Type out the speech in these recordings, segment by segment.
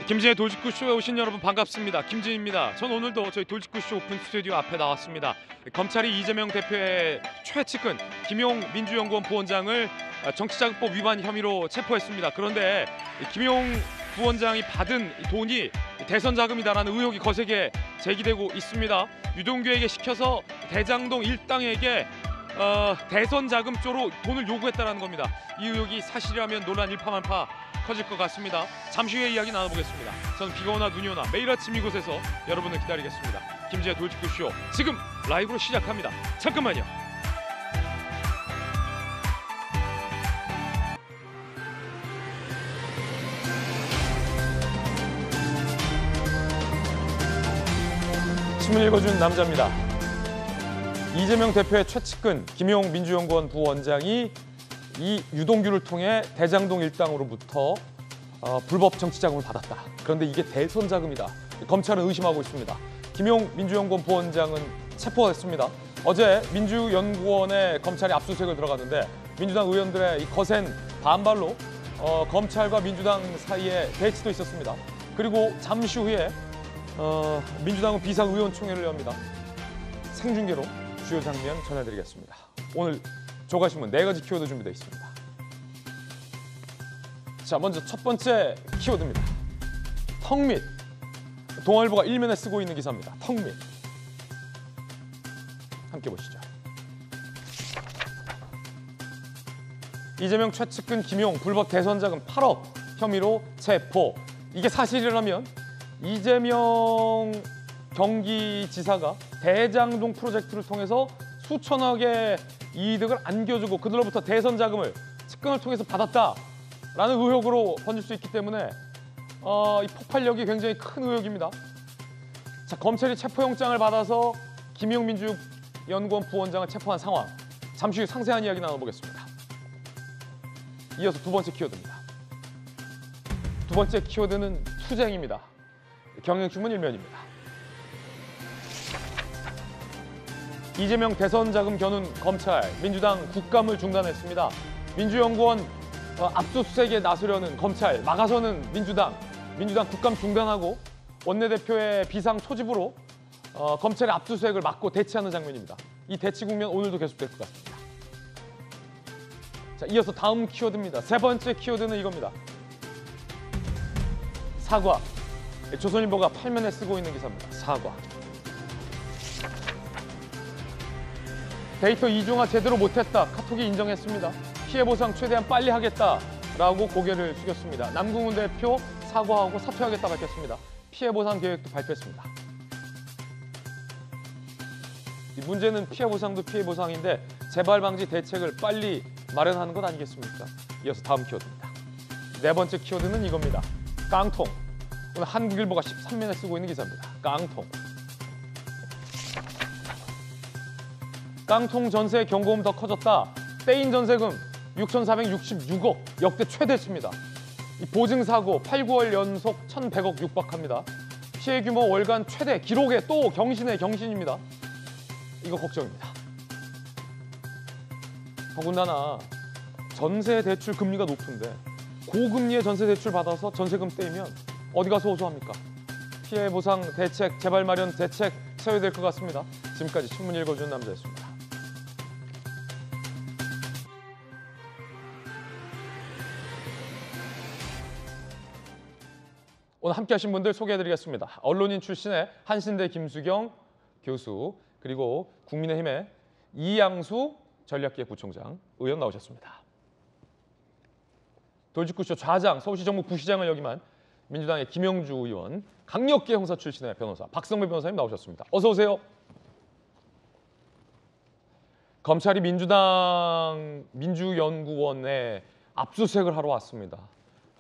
김진의 돌직구쇼에 오신 여러분 반갑습니다. 김진입니다. 전 오늘도 저희 돌직구쇼 오픈 스튜디오 앞에 나왔습니다. 검찰이 이재명 대표의 최측근 김용 민주연구원 부원장을 정치자금법 위반 혐의로 체포했습니다. 그런데 김용 부원장이 받은 돈이 대선 자금이다라는 의혹이 거세게 제기되고 있습니다. 유동규에게 시켜서 대장동 일당에게 대선 자금 쪽으로 돈을 요구했다는 겁니다. 이 의혹이 사실이라면 논란 일파만파 커질 것 같습니다. 잠시 후에 이야기 나눠보겠습니다. 저는 비가 오나 눈이 오나 매일 아침 이곳에서 여러분을 기다리겠습니다. 김지의 돌직구쇼 지금 라이브로 시작합니다. 잠깐만요. 신문 읽어주는 남자입니다. 이재명 대표의 최측근 김용 민주연구원 부원장이 이 유동규를 통해 대장동 일당으로부터 불법 정치자금을 받았다. 그런데 이게 대선 자금이다. 검찰은 의심하고 있습니다. 김용 민주연구원 부원장은 체포가 됐습니다. 어제 민주연구원에 검찰이 압수수색을 들어갔는데 민주당 의원들의 이 거센 반발로 검찰과 민주당 사이에 대치도 있었습니다. 그리고 잠시 후에 민주당은 비상의원총회를 엽니다. 생중계로 주요 장면 전해드리겠습니다. 오늘 조가신문 4가지 키워드 준비되어 있습니다. 자, 먼저 첫 번째 키워드입니다. 턱밑. 동아일보가 일면에 쓰고 있는 기사입니다. 턱밑. 함께 보시죠. 이재명 최측근 김용 불법 대선 자금 8억 혐의로 체포. 이게 사실이라면 이재명 경기지사가 대장동 프로젝트를 통해서 수천억의 이득을 안겨주고 그들로부터 대선 자금을 측근을 통해서 받았다라는 의혹으로 번질 수 있기 때문에 이 폭발력이 굉장히 큰 의혹입니다. 자, 검찰이 체포영장을 받아서 김용 민주연구원 부원장을 체포한 상황. 잠시 후 상세한 이야기 나눠보겠습니다. 이어서 두 번째 키워드입니다. 두 번째 키워드는 투쟁입니다. 경향신문 일면입니다. 이재명 대선 자금 겨눈 검찰, 민주당 국감을 중단했습니다. 민주연구원 압수수색에 나서려는 검찰, 막아서는 민주당 국감 중단하고 원내대표의 비상 소집으로 검찰의 압수수색을 막고 대치하는 장면입니다. 이 대치 국면 오늘도 계속될 것 같습니다. 자, 이어서 다음 키워드입니다. 세 번째 키워드는 이겁니다. 사과. 조선일보가 8면에 쓰고 있는 기사입니다. 사과. 데이터 이중화 제대로 못했다. 카톡이 인정했습니다. 피해 보상 최대한 빨리 하겠다라고 고개를 숙였습니다. 남궁훈 대표 사과하고 사퇴하겠다 밝혔습니다. 피해 보상 계획도 발표했습니다. 이 문제는 피해 보상도 피해 보상인데 재발 방지 대책을 빨리 마련하는 것 아니겠습니까? 이어서 다음 키워드입니다. 네 번째 키워드는 이겁니다. 깡통. 오늘 한국일보가 13면에 쓰고 있는 기사입니다. 깡통. 깡통 전세 경고음 더 커졌다. 떼인 전세금 6,466억 역대 최대치입니다. 이 보증사고 8, 9월 연속 1,100억 육박합니다. 피해 규모 월간 최대 기록에 또 경신의 경신입니다. 이거 걱정입니다. 더군다나 전세 대출 금리가 높은데 고금리의 전세 대출 받아서 전세금 떼이면 어디 가서 호소합니까? 피해 보상 대책, 재발 마련 대책 세워야 될 것 같습니다. 지금까지 신문 읽어주는 남자였습니다. 오늘 함께 하신 분들 소개해드리겠습니다. 언론인 출신의 한신대 김수경 교수, 그리고 국민의힘의 이양수 전략기획부총장, 의원 나오셨습니다. 돌직구쇼 좌장, 서울시 정무 부시장을 역임한 민주당의 김영주 의원, 강력계 형사 출신의 변호사 박성배 변호사님 나오셨습니다. 어서 오세요. 검찰이 민주연구원에 압수수색을 하러 왔습니다.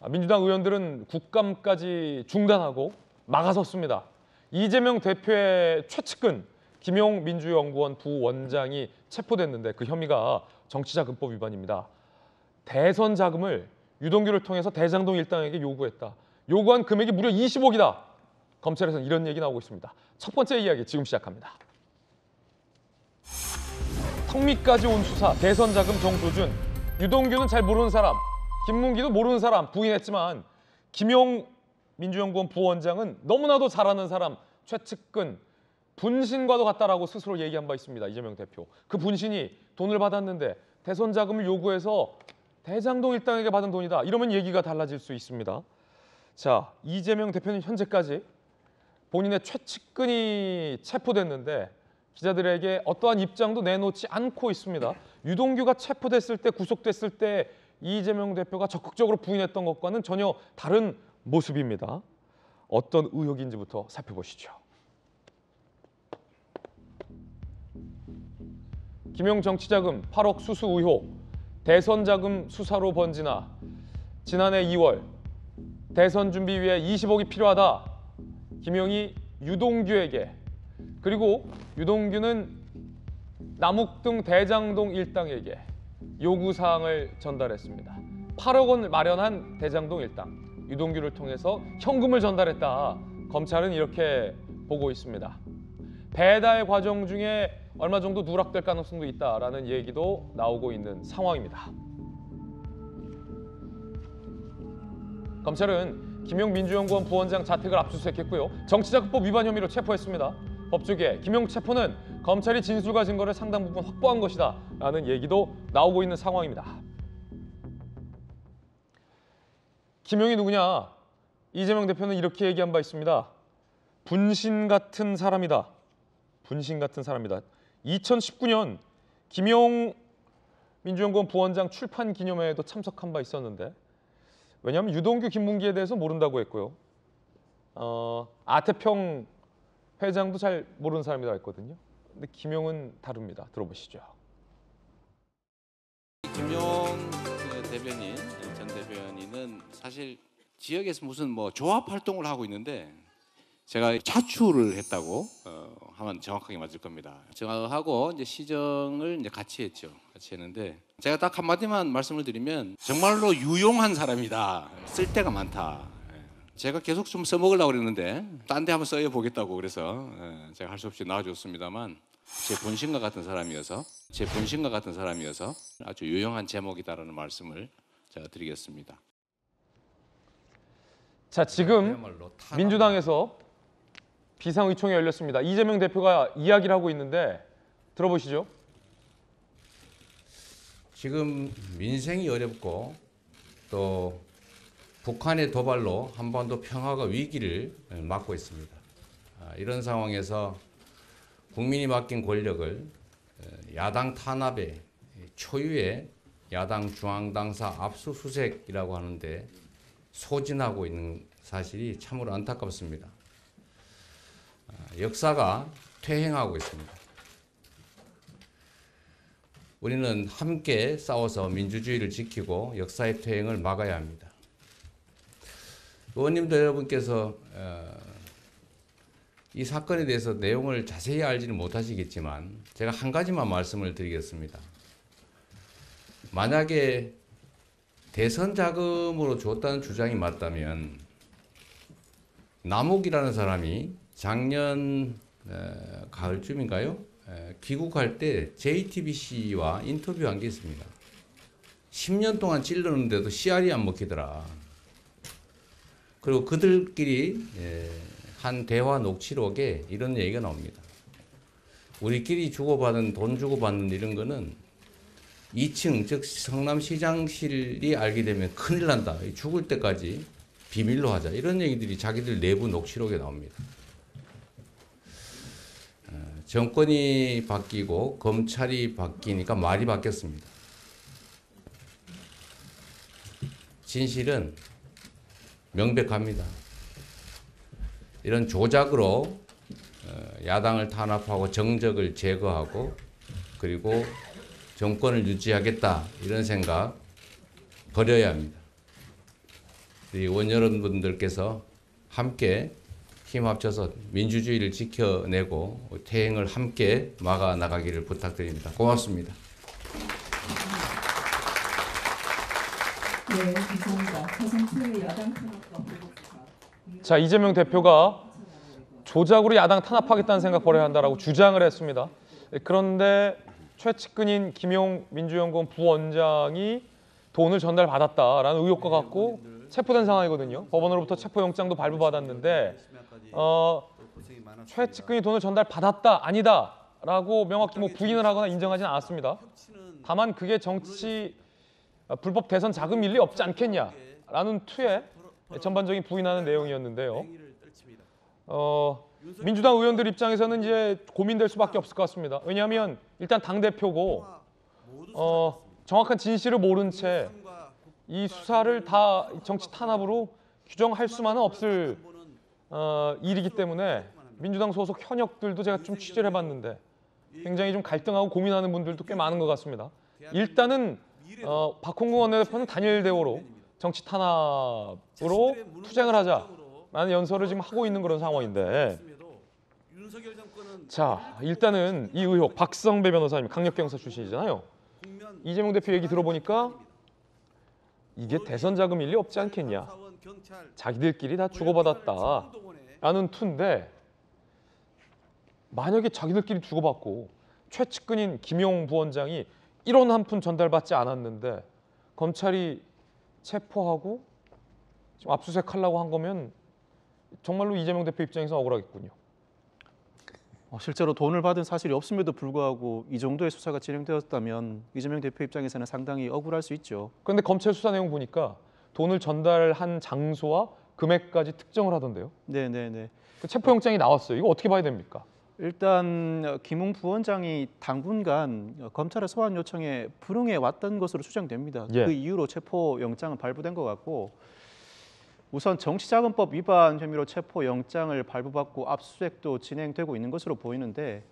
민주당 의원들은 국감까지 중단하고 막아섰습니다. 이재명 대표의 최측근 김용 민주연구원 부원장이 체포됐는데 그 혐의가 정치자금법 위반입니다. 대선 자금을 유동규를 통해서 대장동 일당에게 요구했다. 요구한 금액이 무려 20억이다. 검찰에서는 이런 얘기 나오고 있습니다. 첫 번째 이야기 지금 시작합니다. 턱밑까지 온 수사, 대선 자금 정조준. 유동규는 잘 모르는 사람, 김문기도 모르는 사람 부인했지만 김용 민주연구원 부원장은 너무나도 잘 아는 사람 최측근 분신과도 같다라고 스스로 얘기한 바 있습니다. 이재명 대표. 그 분신이 돈을 받았는데 대선 자금을 요구해서 대장동 일당에게 받은 돈이다. 이러면 얘기가 달라질 수 있습니다. 자, 이재명 대표는 현재까지 본인의 최측근이 체포됐는데 기자들에게 어떠한 입장도 내놓지 않고 있습니다. 유동규가 체포됐을 때, 구속됐을 때 이재명 대표가 적극적으로 부인했던 것과는 전혀 다른 모습입니다. 어떤 의혹인지부터 살펴보시죠. 김용 정치자금 8억 수수 의혹, 대선 자금 수사로 번지나 지난해 2월 대선 준비 위해 20억이 필요하다. 김용이 유동규에게, 그리고 유동규는 남욱동 대장동 일당에게 요구사항을 전달했습니다. 8억 원을 마련한 대장동 일당, 유동규를 통해서 현금을 전달했다. 검찰은 이렇게 보고 있습니다. 배달 과정 중에 얼마 정도 누락될 가능성도 있다라는 얘기도 나오고 있는 상황입니다. 검찰은 김용 민주연구원 부원장 자택을 압수수색했고요. 정치자금법 위반 혐의로 체포했습니다. 법조계 김용 체포는 검찰이 진술과 증거를 상당 부분 확보한 것이다 라는 얘기도 나오고 있는 상황입니다. 김용이 누구냐? 이재명 대표는 이렇게 얘기한 바 있습니다. 분신 같은 사람이다. 분신 같은 사람이다. 2019년 김용 민주연구원 부원장 출판 기념회에도 참석한 바 있었는데, 왜냐하면 유동규, 김문기에 대해서 모른다고 했고요. 아태평 회장도 잘 모르는 사람이라고 했거든요. 근데 김용은 다릅니다. 들어보시죠. 김용 대변인, 전 대변인은 사실 지역에서 무슨 뭐 조합 활동을 하고 있는데 제가 차출을 했다고 하면 정확하게 맞을 겁니다. 정하고 이제 시정을 이제 같이 했죠. 같이 했는데 제가 딱 한마디만 말씀을 드리면 정말로 유용한 사람이다. 쓸데가 많다. 제가 계속 좀 써먹으려고 그랬는데 딴 데 한번 써보겠다고 그래서 제가 할 수 없이 나와줬습니다만 제 본심과 같은 사람이어서 아주 유용한 제목이다라는 말씀을 제가 드리겠습니다. 자, 지금 민주당에서 비상의총이 열렸습니다. 이재명 대표가 이야기를 하고 있는데 들어보시죠. 지금 민생이 어렵고 또 북한의 도발로 한반도 평화가 위기를 맞고 있습니다. 이런 상황에서 국민이 맡긴 권력을 야당 탄압에 초유의 야당 중앙당사 압수수색이라고 하는데 소진하고 있는 사실이 참으로 안타깝습니다. 역사가 퇴행하고 있습니다. 우리는 함께 싸워서 민주주의를 지키고 역사의 퇴행을 막아야 합니다. 의원님들 여러분께서 이 사건에 대해서 내용을 자세히 알지는 못하시겠지만 제가 한 가지만 말씀을 드리겠습니다. 만약에 대선 자금으로 줬다는 주장이 맞다면 남욱이라는 사람이 작년 가을쯤인가요? 귀국할 때 JTBC와 인터뷰한 게 있습니다. 10년 동안 찔렀는데도 씨알이 안 먹히더라. 그리고 그들끼리 한 대화 녹취록에 이런 얘기가 나옵니다. 우리끼리 주고받은 돈 주고받는 이런 거는 2층 즉 성남시장실이 알게 되면 큰일 난다. 죽을 때까지 비밀로 하자. 이런 얘기들이 자기들 내부 녹취록에 나옵니다. 정권이 바뀌고 검찰이 바뀌니까 말이 바뀌었습니다. 진실은 명백합니다. 이런 조작으로 야당을 탄압하고 정적을 제거하고 그리고 정권을 유지하겠다 이런 생각 버려야 합니다. 의원 여러분들께서 함께 힘 합쳐서 민주주의를 지켜내고 퇴행을 함께 막아 나가기를 부탁드립니다. 고맙습니다. 네, 감사합니다. 가상투의 야당 탄압과 자, 이재명 대표가 조작으로 야당 탄압하겠다는 생각 버려야 한다라고 주장을 했습니다. 그런데 최측근인 김용 민주연구원 부원장이 돈을 전달받았다라는 의혹과 같고 체포된 상황이거든요. 법원으로부터 체포영장도 발부받았는데 최측근이 돈을 전달받았다 아니다라고 명확히 뭐 부인을 하거나 인정하지는 않았습니다. 다만 그게 정치 불법 대선 자금 일리 없지 않겠냐라는 투에 전반적인 부인하는 내용이었는데요. 민주당 의원들 입장에서는 이제 고민될 수밖에 없을 것 같습니다. 왜냐하면 일단 당대표고 정확한 진실을 모른 채 이 수사를 다 정치 탄압으로 규정할 수만은 없을 일이기 때문에 민주당 소속 현역들도 제가 좀 취재를 해봤는데 굉장히 좀 갈등하고 고민하는 분들도 꽤 많은 것 같습니다. 일단은 박홍근 원내대표는 단일 대우로 정치 탄압으로 투쟁을 하자라는 연설을 지금 하고 있는 그런 상황인데 자 일단은 이 의혹 박성배 변호사님 강력경사 출신이잖아요. 이재명 대표 얘기 들어보니까 이게 대선 자금 일리 없지 않겠냐. 자기들끼리 다 주고받았다라는 투인데 만약에 자기들끼리 주고받고 최측근인 김용 부원장이 1원 한 푼 전달받지 않았는데 검찰이 체포하고 지금 압수수색하려고 한 거면 정말로 이재명 대표 입장에서 억울하겠군요. 실제로 돈을 받은 사실이 없음에도 불구하고 이 정도의 수사가 진행되었다면 이재명 대표 입장에서는 상당히 억울할 수 있죠. 그런데 검찰 수사 내용 보니까 돈을 전달한 장소와 금액까지 특정을 하던데요. 네네네. 그 체포영장이 나왔어요. 이거 어떻게 봐야 됩니까? 일단 김웅 부원장이 당분간 검찰의 소환 요청에 불응해 왔던 것으로 추정됩니다. 예. 그 이후로 체포영장은 발부된 것 같고 우선 정치자금법 위반 혐의로 체포영장을 발부받고 압수수색도 진행되고 있는 것으로 보이는데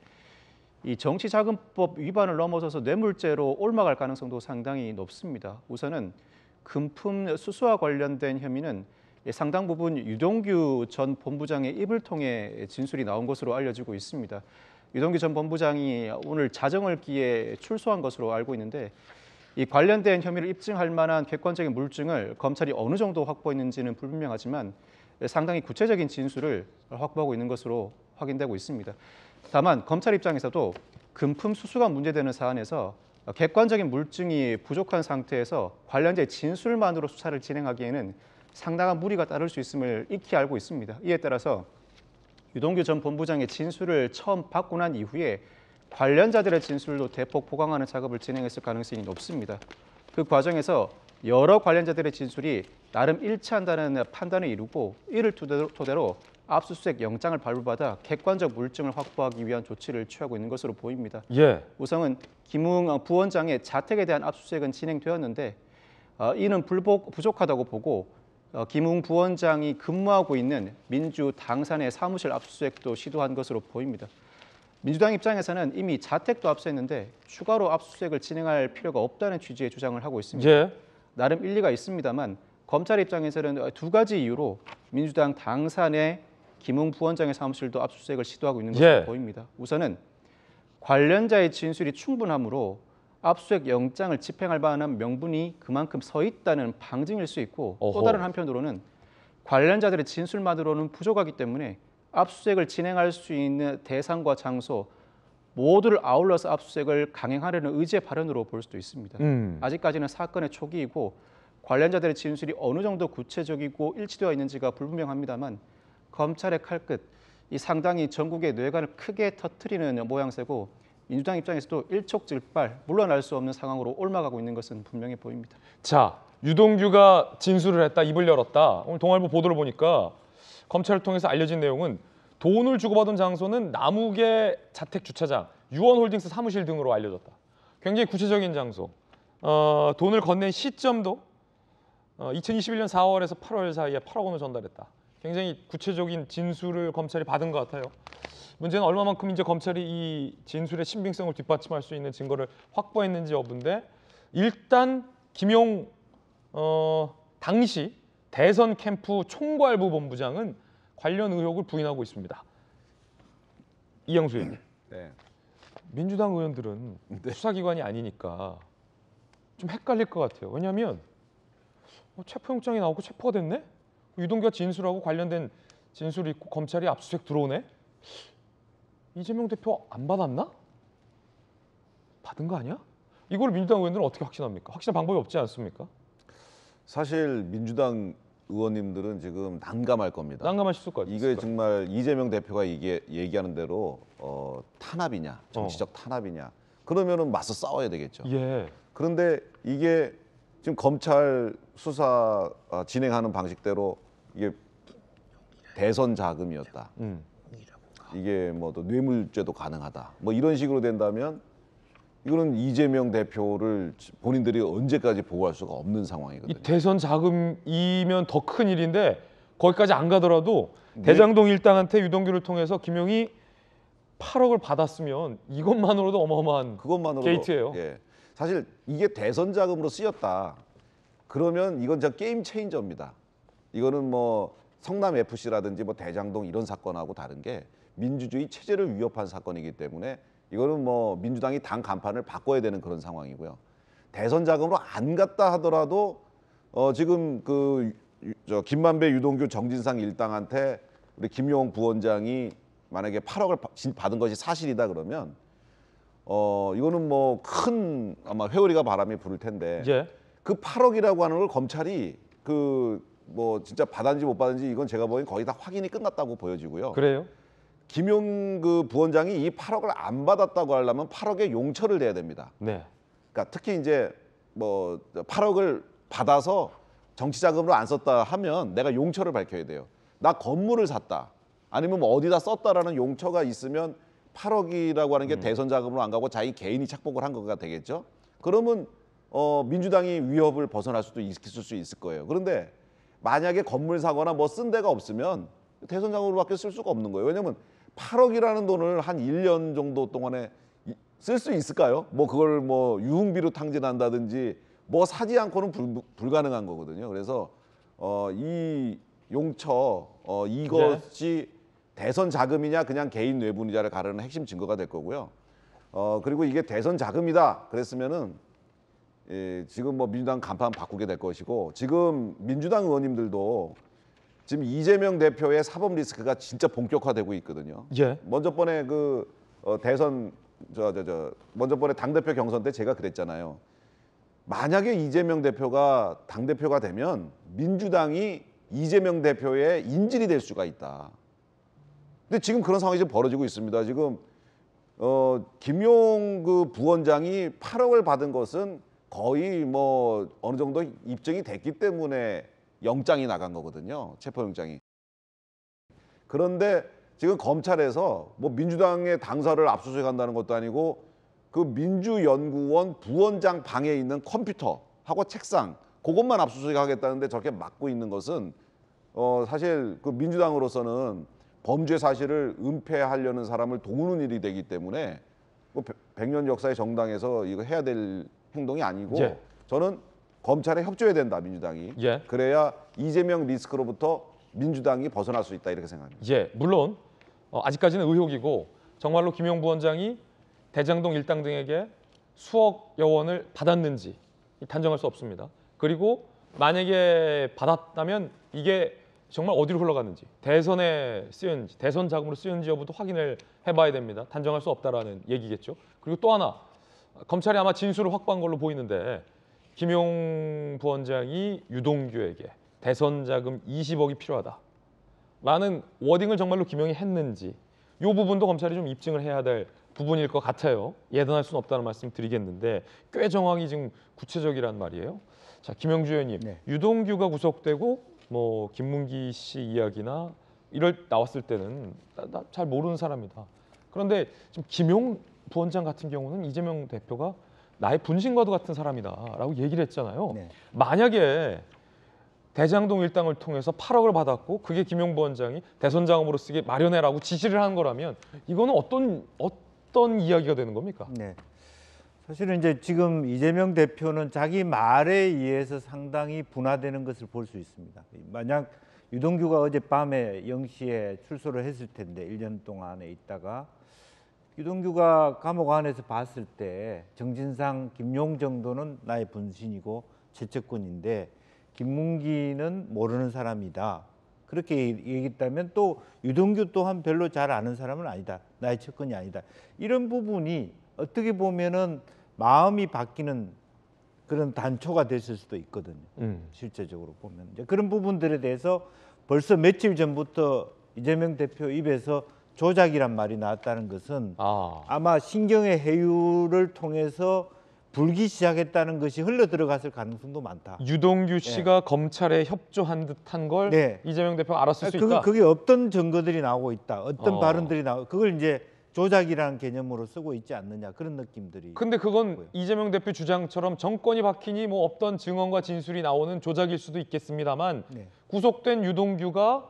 이 정치자금법 위반을 넘어서서 뇌물죄로 올라갈 가능성도 상당히 높습니다. 우선은 금품 수수와 관련된 혐의는 상당 부분 유동규 전 본부장의 입을 통해 진술이 나온 것으로 알려지고 있습니다. 유동규 전 본부장이 오늘 자정을 기해 출소한 것으로 알고 있는데 이 관련된 혐의를 입증할 만한 객관적인 물증을 검찰이 어느 정도 확보했는지는 불분명하지만 상당히 구체적인 진술을 확보하고 있는 것으로 확인되고 있습니다. 다만 검찰 입장에서도 금품 수수가 문제되는 사안에서 객관적인 물증이 부족한 상태에서 관련자의 진술만으로 수사를 진행하기에는 상당한 무리가 따를 수 있음을 익히 알고 있습니다. 이에 따라서 유동규 전 본부장의 진술을 처음 받고 난 이후에 관련자들의 진술도 대폭 보강하는 작업을 진행했을 가능성이 높습니다. 그 과정에서 여러 관련자들의 진술이 나름 일치한다는 판단을 이루고 이를 토대로 압수수색 영장을 발부받아 객관적 물증을 확보하기 위한 조치를 취하고 있는 것으로 보입니다. 예. 우선은 김웅 부원장의 자택에 대한 압수수색은 진행되었는데 이는 부족하다고 보고 김웅 부원장이 근무하고 있는 민주당산의 사무실 압수수색도 시도한 것으로 보입니다. 민주당 입장에서는 이미 자택도 압수했는데 추가로 압수수색을 진행할 필요가 없다는 취지의 주장을 하고 있습니다. 예. 나름 일리가 있습니다만 검찰 입장에서는 두 가지 이유로 민주당 당산의 김웅 부원장의 사무실도 압수수색을 시도하고 있는 것으로 보입니다. 우선은 관련자의 진술이 충분하므로 압수수색 영장을 집행할 만한 명분이 그만큼 서 있다는 방증일 수 있고 또 다른 한편으로는 관련자들의 진술만으로는 부족하기 때문에 압수수색을 진행할 수 있는 대상과 장소 모두를 아울러서 압수수색을 강행하려는 의지의 발현으로 볼 수도 있습니다. 아직까지는 사건의 초기이고 관련자들의 진술이 어느 정도 구체적이고 일치되어 있는지가 불분명합니다만 검찰의 칼끝, 이 상당히 전국의 뇌관을 크게 터뜨리는 모양새고 민주당 입장에서도 일촉즉발 물러날 수 없는 상황으로 옮아가고 있는 것은 분명해 보입니다. 자, 유동규가 진술을 했다, 입을 열었다. 오늘 동아일보 보도를 보니까 검찰을 통해서 알려진 내용은 돈을 주고받은 장소는 남욱의 자택 주차장, 유원홀딩스 사무실 등으로 알려졌다. 굉장히 구체적인 장소. 돈을 건넨 시점도 2021년 4월에서 8월 사이에 8억 원을 전달했다. 굉장히 구체적인 진술을 검찰이 받은 것 같아요. 문제는 얼마만큼 이제 검찰이 이 진술의 신빙성을 뒷받침할 수 있는 증거를 확보했는지 여부인데 일단 김용 당시 대선 캠프 총괄부 본부장은 관련 의혹을 부인하고 있습니다. 이영수 의원님. 네. 민주당 의원들은 수사기관이 아니니까 좀 헷갈릴 것 같아요. 왜냐하면 체포영장이 나오고 체포가 됐네? 유동규가 진술하고 관련된 진술이 있고 검찰이 압수수색 들어오네? 이재명 대표 안 받았나? 받은 거 아니야? 이걸 민주당 의원들은 어떻게 확신합니까? 확신할 방법이 없지 않습니까? 사실 민주당 의원님들은 지금 난감할 겁니다. 난감하실 것 같아요. 이게 정말 이재명 대표가 이게 얘기하는 대로 탄압이냐, 정치적 탄압이냐. 그러면은 맞서 싸워야 되겠죠. 예. 그런데 이게 지금 검찰 수사 진행하는 방식대로 이게 대선 자금이었다. 이게 뭐 또 뇌물죄도 가능하다. 뭐 이런 식으로 된다면 이거는 이재명 대표를 본인들이 언제까지 보호할 수가 없는 상황이거든요. 이 대선 자금이면 더 큰 일인데 거기까지 안 가더라도 대장동 일당한테 유동규를 통해서 김용이 8억을 받았으면 이것만으로도 어마어마한 그것만으로도 게이트예요. 예. 사실 이게 대선 자금으로 쓰였다. 그러면 이건 진짜 게임 체인저입니다. 이거는 뭐 성남 FC라든지 뭐 대장동 이런 사건하고 다른 게 민주주의 체제를 위협한 사건이기 때문에 이거는 뭐 민주당이 당 간판을 바꿔야 되는 그런 상황이고요. 대선 자금으로 안 갔다 하더라도 지금 저 김만배, 유동규, 정진상 일당한테 우리 김용 부원장이 만약에 8억을 받은 것이 사실이다 그러면 이거는 뭐 큰 아마 회오리가 바람이 부를 텐데 예. 그 8억이라고 하는 걸 검찰이 뭐 진짜 받았는지 못 받았는지 이건 제가 보기엔 거의 다 확인이 끝났다고 보여지고요. 그래요? 김용 부원장이 이 8억을 안 받았다고 하려면 8억의 용처를 내야 됩니다. 네. 그러니까 특히 이제 뭐 8억을 받아서 정치 자금으로 안 썼다 하면 내가 용처를 밝혀야 돼요. 나 건물을 샀다. 아니면 뭐 어디다 썼다라는 용처가 있으면 8억이라고 하는 게 대선 자금으로 안 가고 자기 개인이 착복을 한 거가 되겠죠. 그러면 민주당이 위협을 벗어날 수도 있을 수 있을 거예요. 그런데 만약에 건물 사거나 뭐 쓴 데가 없으면 대선 자금으로밖에 쓸 수가 없는 거예요. 왜냐하면 8억이라는 돈을 한 1년 정도 동안에 쓸 수 있을까요? 뭐 그걸 뭐 유흥비로 탕진한다든지 뭐 사지 않고는 불가능한 거거든요. 그래서 이 용처 이것이 대선 자금이냐 그냥 개인 뇌분이냐를 가르는 핵심 증거가 될 거고요. 그리고 이게 대선 자금이다 그랬으면은 지금 뭐 민주당 간판 바꾸게 될 것이고 지금 민주당 의원님들도 지금 이재명 대표의 사법 리스크가 진짜 본격화되고 있거든요. 예. 먼저 번에 대선 먼저 번에 당 대표 경선 때 제가 그랬잖아요. 만약에 이재명 대표가 당 대표가 되면 민주당이 이재명 대표의 인질이 될 수가 있다. 근데 지금 그런 상황이 지금 벌어지고 있습니다. 지금 김용 부원장이 8억을 받은 것은 거의 뭐 어느 정도 입증이 됐기 때문에 영장이 나간 거거든요. 체포영장이. 그런데 지금 검찰에서 뭐 민주당의 당사를 압수수색한다는 것도 아니고 그 민주연구원 부원장 방에 있는 컴퓨터하고 책상 그것만 압수수색하겠다는데 저렇게 막고 있는 것은 사실 그 민주당으로서는 범죄 사실을 은폐하려는 사람을 도우는 일이 되기 때문에 뭐 100년 역사의 정당에서 이거 해야 될 행동이 아니고 예. 저는 검찰에 협조해야 된다 민주당이. 예. 그래야 이재명 리스크로부터 민주당이 벗어날 수 있다 이렇게 생각합니다. 예, 물론 아직까지는 의혹이고 정말로 김용 부원장이 대장동 일당 등에게 수억여 원을 받았는지 단정할 수 없습니다. 그리고 만약에 받았다면 이게 정말 어디로 흘러갔는지, 대선에 쓰였는지, 대선 자금으로 쓰였는지 여부도 확인을 해봐야 됩니다. 단정할 수 없다라는 얘기겠죠. 그리고 또 하나, 검찰이 아마 진술을 확보한 걸로 보이는데 김용 부원장이 유동규에게 대선 자금 20억이 필요하다라는 워딩을 정말로 김용이 했는지 이 부분도 검찰이 좀 입증을 해야 될 부분일 것 같아요. 예단할 수는 없다는 말씀 드리겠는데 꽤 정황이 지금 구체적이란 말이에요. 자, 김영주 의원님, 네. 유동규가 구속되고 뭐 김문기 씨 이야기나 이럴 나왔을 때는 나 잘 모르는 사람이다. 그런데 지금 김용 부원장 같은 경우는 이재명 대표가 나의 분신과도 같은 사람이다라고 얘기를 했잖아요. 네. 만약에 대장동 일당을 통해서 8억을 받았고 그게 김용 부원장이 대선 자금으로 쓰게 마련해라고 지시를 한 거라면 이거는 어떤 이야기가 되는 겁니까? 네. 사실은 이제 지금 이재명 대표는 자기 말에 의해서 상당히 분화되는 것을 볼 수 있습니다. 만약 유동규가 어젯밤에 0시에 출소를 했을 텐데 1년 동안에 있다가 유동규가 감옥 안에서 봤을 때 정진상, 김용 정도는 나의 분신이고 최측근인데 김문기는 모르는 사람이다. 그렇게 얘기했다면 또 유동규 또한 별로 잘 아는 사람은 아니다. 나의 측근이 아니다. 이런 부분이 어떻게 보면은 마음이 바뀌는 그런 단초가 됐을 수도 있거든요. 실제적으로 보면 이제 그런 부분들에 대해서 벌써 며칠 전부터 이재명 대표 입에서 조작이란 말이 나왔다는 것은 아마 신경의 해유를 통해서 불기 시작했다는 것이 흘러 들어갔을 가능성도 많다. 유동규 씨가 검찰에 협조한 듯한 걸 이재명 대표가 알았을 수 있다. 그게 어떤 증거들이 나오고 있다. 어떤 발언들이 나오고 그걸 이제 조작이라는 개념으로 쓰고 있지 않느냐 그런 느낌들이. 근데 그건 이재명 대표 주장처럼 정권이 바뀌니 뭐 없던 증언과 진술이 나오는 조작일 수도 있겠습니다만 구속된 유동규가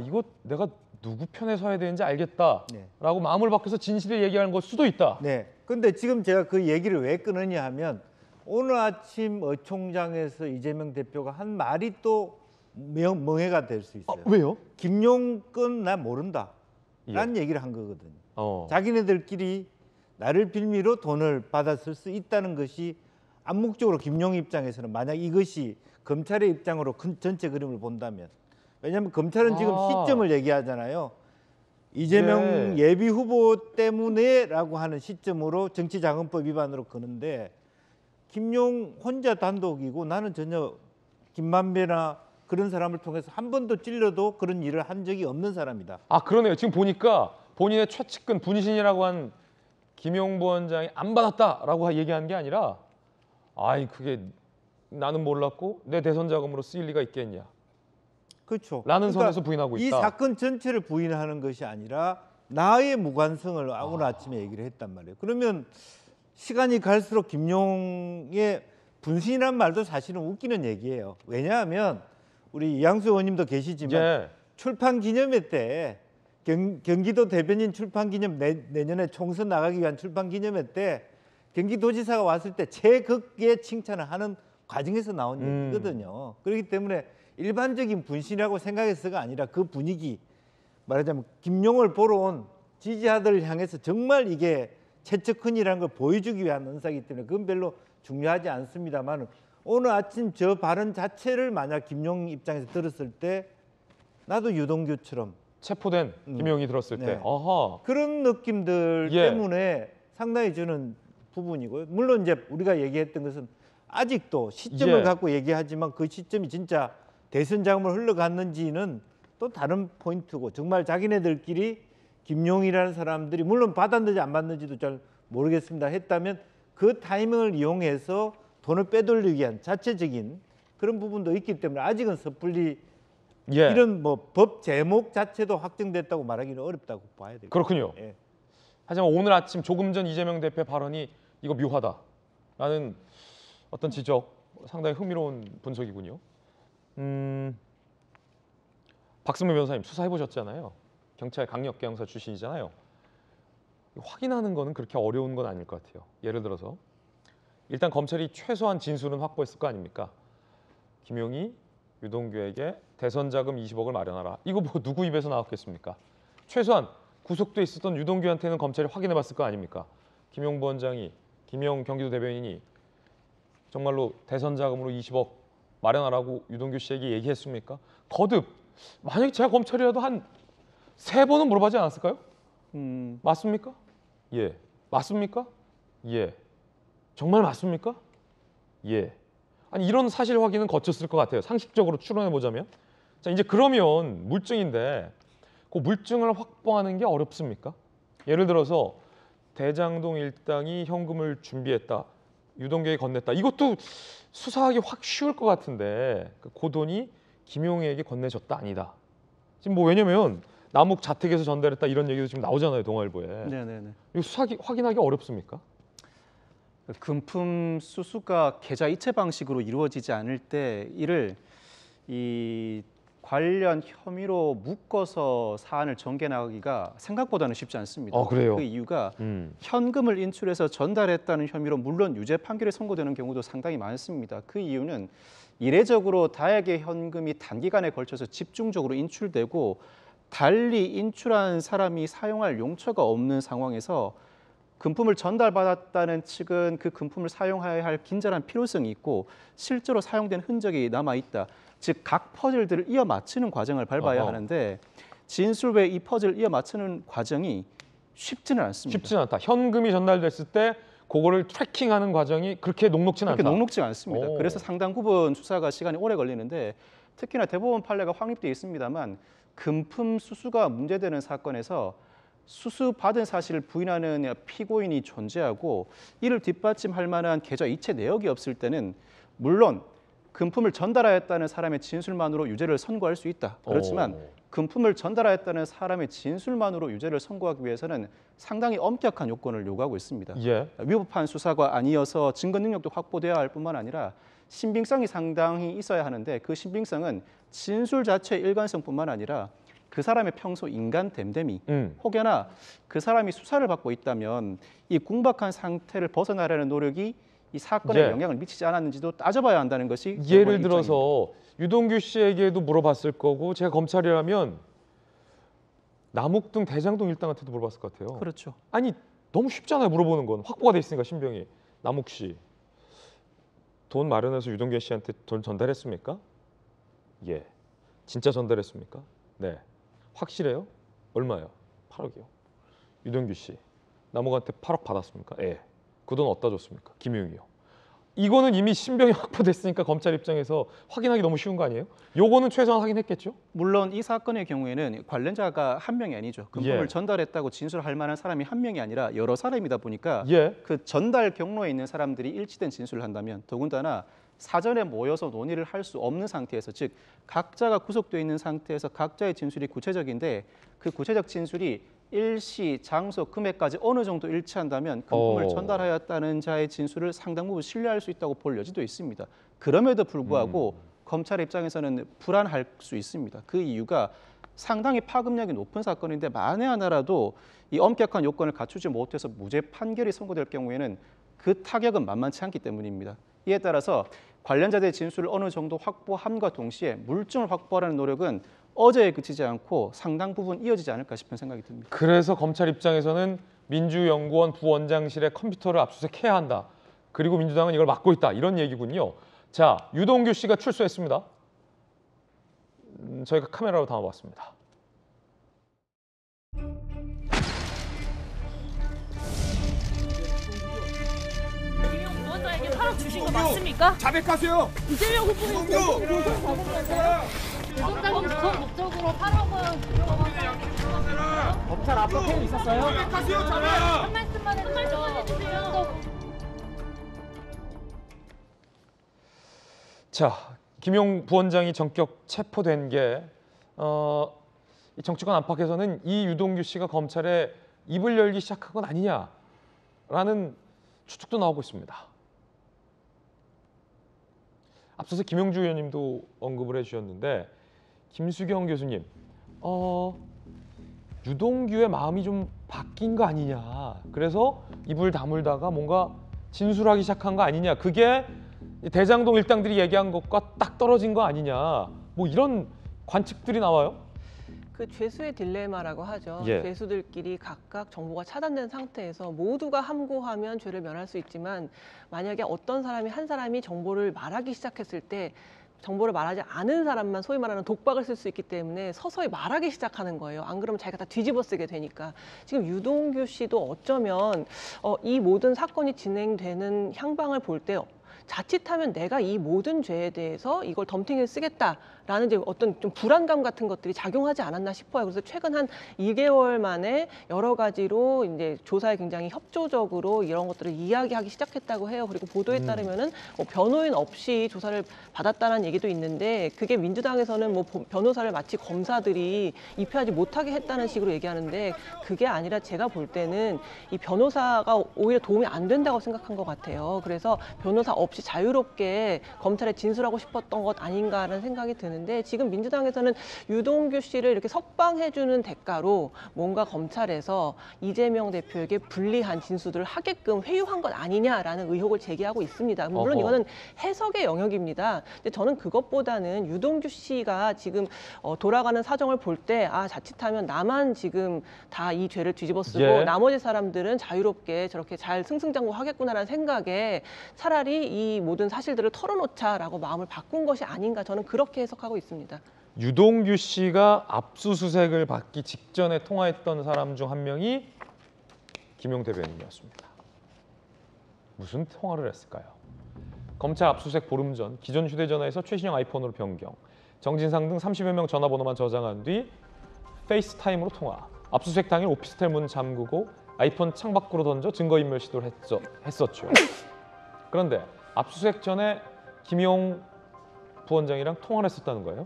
이거 내가 누구 편에 서야 되는지 알겠다라고 마음을 바꿔서 진실을 얘기하는 걸 수도 있다. 네. 근데 지금 제가 그 얘기를 왜 끊느냐 하면 오늘 아침 의총장에서 이재명 대표가 한 말이 또 멍해가 될 수 있어요. 왜요? 김용건 나 모른다. 라는 얘기를 한 거거든요. 자기네들끼리 나를 빌미로 돈을 받았을 수 있다는 것이 암묵적으로 김용 입장에서는 만약 이것이 검찰의 입장으로 큰 전체 그림을 본다면 왜냐하면 검찰은 지금 시점을 얘기하잖아요. 이재명 예비 후보 때문에라고 하는 시점으로 정치자금법 위반으로 거는데 김용 혼자 단독이고 나는 전혀 김만배나 그런 사람을 통해서 한 번도 찔러도 그런 일을 한 적이 없는 사람이다. 그러네요. 지금 보니까 본인의 최측근 분신이라고 한 김용 부원장이 안 받았다라고 얘기한 게 아니라 그게 나는 몰랐고 내 대선 자금으로 쓰일 리가 있겠냐. 그렇죠. 라는 선에서 부인하고 있다. 이 사건 전체를 부인하는 것이 아니라 나의 무관성을 오늘 아침에 얘기를 했단 말이에요. 그러면 시간이 갈수록 김용의 분신이란 말도 사실은 웃기는 얘기예요. 왜냐하면 우리 이양수 의원님도 계시지만 출판 기념회 때 경기도 대변인 출판 기념 내년에 총선 나가기 위한 출판 기념회 때 경기도지사가 왔을 때 제극의 칭찬을 하는 과정에서 나온 얘기거든요. 그렇기 때문에 일반적인 분신이라고 생각해서가 아니라 그 분위기 말하자면 김용을 보러 온 지지자들을 향해서 정말 이게 최측근이라는 걸 보여주기 위한 은사이기 때문에 그건 별로 중요하지 않습니다만 오늘 아침 저 발언 자체를 만약 김용 입장에서 들었을 때 나도 유동규처럼 체포된 김용이 들었을 때 그런 느낌들 때문에 상당히 저는 부분이고요. 물론 이제 우리가 얘기했던 것은 아직도 시점을 갖고 얘기하지만 그 시점이 진짜 대선 자금으로 흘러갔는지는 또 다른 포인트고 정말 자기네들끼리 김용이라는 사람들이 물론 받았는지 안 받는지도 잘 모르겠습니다 했다면 그 타이밍을 이용해서 돈을 빼돌리기 위한 자체적인 그런 부분도 있기 때문에 아직은 섣불리 이런 뭐 법 제목 자체도 확정됐다고 말하기는 어렵다고 봐야 되겠죠. 그렇군요. 하지만 오늘 아침 조금 전 이재명 대표 발언이 이거 묘하다라는 어떤 지적 상당히 흥미로운 분석이군요. 박승민 변호사님 수사해 보셨잖아요. 경찰 강력계 형사 출신이잖아요. 확인하는 거는 그렇게 어려운 건 아닐 것 같아요. 예를 들어서 일단 검찰이 최소한 진술은 확보했을 거 아닙니까? 김용이 유동규에게 대선 자금 20억을 마련하라. 이거 뭐 누구 입에서 나왔겠습니까? 최소한 구속돼 있었던 유동규한테는 검찰이 확인해 봤을 거 아닙니까? 김용 부원장이, 김용 경기도 대변인이 정말로 대선 자금으로 20억 마련하라고 유동규 씨에게 얘기했습니까? 거듭 만약 제가 검찰이라도 한 3번은 물어보지 않았을까요? 맞습니까? 예. 맞습니까? 예. 정말 맞습니까? 예. 아니 이런 사실 확인은 거쳤을 것 같아요. 상식적으로 추론해 보자면. 자, 이제 그러면 물증인데 그 물증을 확보하는 게 어렵습니까? 예를 들어서 대장동 일당이 현금을 준비했다. 유동규에게 건넸다. 이것도 수사하기 확 쉬울 것 같은데 그 돈이 김용에게 건네졌다 아니다. 지금 뭐 왜냐면 남욱 자택에서 전달했다 이런 얘기도 지금 나오잖아요. 동아일보에. 네네네. 이거 확인하기 어렵습니까? 금품 수수가 계좌 이체 방식으로 이루어지지 않을 때 이를 이 관련 혐의로 묶어서 사안을 전개 나가기가 생각보다는 쉽지 않습니다. 그래요? 그 이유가 현금을 인출해서 전달했다는 혐의로 물론 유죄 판결이 선고되는 경우도 상당히 많습니다. 그 이유는 이례적으로 다액의 현금이 단기간에 걸쳐서 집중적으로 인출되고 달리 인출한 사람이 사용할 용처가 없는 상황에서 금품을 전달받았다는 측은 그 금품을 사용해야 할 긴절한 필요성이 있고 실제로 사용된 흔적이 남아있다. 즉 각 퍼즐들을 이어 맞추는 과정을 밟아야 하는데 진술 외에 이 퍼즐을 이어 맞추는 과정이 쉽지는 않습니다. 쉽지는 않다. 현금이 전달됐을 때 그거를 트래킹하는 과정이 그렇게 녹록지는 그렇게 않다. 녹록지 않습니다. 오. 그래서 상당 부분 수사가 시간이 오래 걸리는데 특히나 대법원 판례가 확립되어 있습니다만 금품 수수가 문제되는 사건에서 수수받은 사실을 부인하는 피고인이 존재하고 이를 뒷받침할 만한 계좌 이체 내역이 없을 때는 물론 금품을 전달하였다는 사람의 진술만으로 유죄를 선고할 수 있다. 그렇지만 금품을 전달하였다는 사람의 진술만으로 유죄를 선고하기 위해서는 상당히 엄격한 요건을 요구하고 있습니다. 예. 위법한 수사가 아니어서 증거 능력도 확보돼야 할 뿐만 아니라 신빙성이 상당히 있어야 하는데 그 신빙성은 진술 자체의 일관성뿐만 아니라 그 사람의 평소 인간 됨됨이 혹여나 그 사람이 수사를 받고 있다면 이 궁박한 상태를 벗어나려는 노력이 이 사건에 예. 영향을 미치지 않았는지도 따져봐야 한다는 것이 예를 대법원의 입장입니다. 들어서 유동규 씨에게도 물어봤을 거고 제가 검찰이라면 남욱동 대장동 일당한테도 물어봤을 것 같아요. 그렇죠. 아니 너무 쉽잖아요. 물어보는 건 확보가 돼 있으니까 신병이. 남욱 씨 돈 마련해서 유동규 씨한테 돈 전달했습니까? 예. 진짜 전달했습니까? 네. 확실해요? 얼마요? 8억이요. 유동규 씨 남욱한테 8억 받았습니까? 예. 그 돈 어디다 줬습니까? 김용이요. 이거는 이미 신병이 확보됐으니까 검찰 입장에서 확인하기 너무 쉬운 거 아니에요? 요거는 최소한 확인했겠죠? 물론 이 사건의 경우에는 관련자가 한 명이 아니죠. 금품을 예. 전달했다고 진술할 만한 사람이 한 명이 아니라 여러 사람이다 보니까 예. 그 전달 경로에 있는 사람들이 일치된 진술을 한다면 더군다나 사전에 모여서 논의를 할 수 없는 상태에서 즉 각자가 구속되어 있는 상태에서 각자의 진술이 구체적인데 그 구체적 진술이 일시, 장소, 금액까지 어느 정도 일치한다면 금품을 전달하였다는 자의 진술을 상당 부분 신뢰할 수 있다고 볼 여지도 있습니다. 그럼에도 불구하고 검찰 입장에서는 불안할 수 있습니다. 그 이유가 상당히 파급력이 높은 사건인데 만에 하나라도 이 엄격한 요건을 갖추지 못해서 무죄 판결이 선고될 경우에는 그 타격은 만만치 않기 때문입니다. 이에 따라서 관련자들의 진술을 어느 정도 확보함과 동시에 물증을 확보하려는 노력은 어제에 그치지 않고 상당 부분 이어지지 않을까 싶은 생각이 듭니다. 그래서 검찰 입장에서는 민주연구원 부원장실의 컴퓨터를 압수수색해야 한다. 그리고 민주당은 이걸 막고 있다. 이런 얘기군요. 자, 유동규 씨가 출소했습니다. 저희가 카메라로 담아봤습니다. 부원장에게 8억 주신 거 맞습니까? 자백하세요. 이재명 후보님 부원장님 무슨 목적으로 8억은 검찰 앞에 폐유 있었어요? 자백하세요. 자백. 한 말씀만 해주세요. 자, 김용 부원장이 전격 체포된 게 이 정치권 안팎에서는 이 유동규 씨가 검찰에 입을 열기 시작한 건 아니냐라는 추측도 나오고 있습니다. 앞서서 김용주 의원님도 언급을 해주셨는데 김수경 교수님, 유동규의 마음이 좀 바뀐 거 아니냐. 그래서 입을 다물다가 뭔가 진술하기 시작한 거 아니냐. 그게 대장동 일당들이 얘기한 것과 딱 떨어진 거 아니냐. 뭐 이런 관측들이 나와요. 그 죄수의 딜레마라고 하죠. 예. 죄수들끼리 각각 정보가 차단된 상태에서 모두가 함구하면 죄를 면할 수 있지만 만약에 어떤 사람이 한 사람이 정보를 말하기 시작했을 때 정보를 말하지 않은 사람만 소위 말하는 독박을 쓸 수 있기 때문에 서서히 말하기 시작하는 거예요. 안 그러면 자기가 다 뒤집어 쓰게 되니까. 지금 유동규 씨도 어쩌면 이 모든 사건이 진행되는 향방을 볼 때 자칫하면 내가 이 모든 죄에 대해서 이걸 덤탱이를 쓰겠다라는 이제 어떤 좀 불안감 같은 것들이 작용하지 않았나 싶어요. 그래서 최근 한 2개월 만에 여러 가지로 이제 조사에 굉장히 협조적으로 이런 것들을 이야기하기 시작했다고 해요. 그리고 보도에 따르면은 뭐 변호인 없이 조사를 받았다는 얘기도 있는데 그게 민주당에서는 뭐 변호사를 마치 검사들이 입회하지 못하게 했다는 식으로 얘기하는데 그게 아니라 제가 볼 때는 이 변호사가 오히려 도움이 안 된다고 생각한 것 같아요. 그래서 변호사 없이 자유롭게 검찰에 진술하고 싶었던 것 아닌가라는 생각이 드는데 지금 민주당에서는 유동규 씨를 이렇게 석방해주는 대가로 뭔가 검찰에서 이재명 대표에게 불리한 진술을 하게끔 회유한 것 아니냐라는 의혹을 제기하고 있습니다. 물론 이거는 해석의 영역입니다. 근데 저는 그것보다는 유동규 씨가 지금 돌아가는 사정을 볼 때 자칫하면 나만 지금 다 이 죄를 뒤집어 쓰고 예. 나머지 사람들은 자유롭게 저렇게 잘 승승장구하겠구나라는 생각에 차라리 이 모든 사실들을 털어놓자라고 마음을 바꾼 것이 아닌가 저는 그렇게 해석하고 있습니다. 유동규 씨가 압수수색을 받기 직전에 통화했던 사람 중 한 명이 김용 대변인이었습니다. 무슨 통화를 했을까요? 검찰 압수수색 보름 전 기존 휴대전화에서 최신형 아이폰으로 변경, 정진상 등 30여 명 전화번호만 저장한 뒤 페이스타임으로 통화. 압수수색 당일 오피스텔 문 잠그고 아이폰 창밖으로 던져 증거인멸 시도를 했었죠. 그런데 압수수색 전에 김용 부원장이랑 통화를 했었다는 거예요.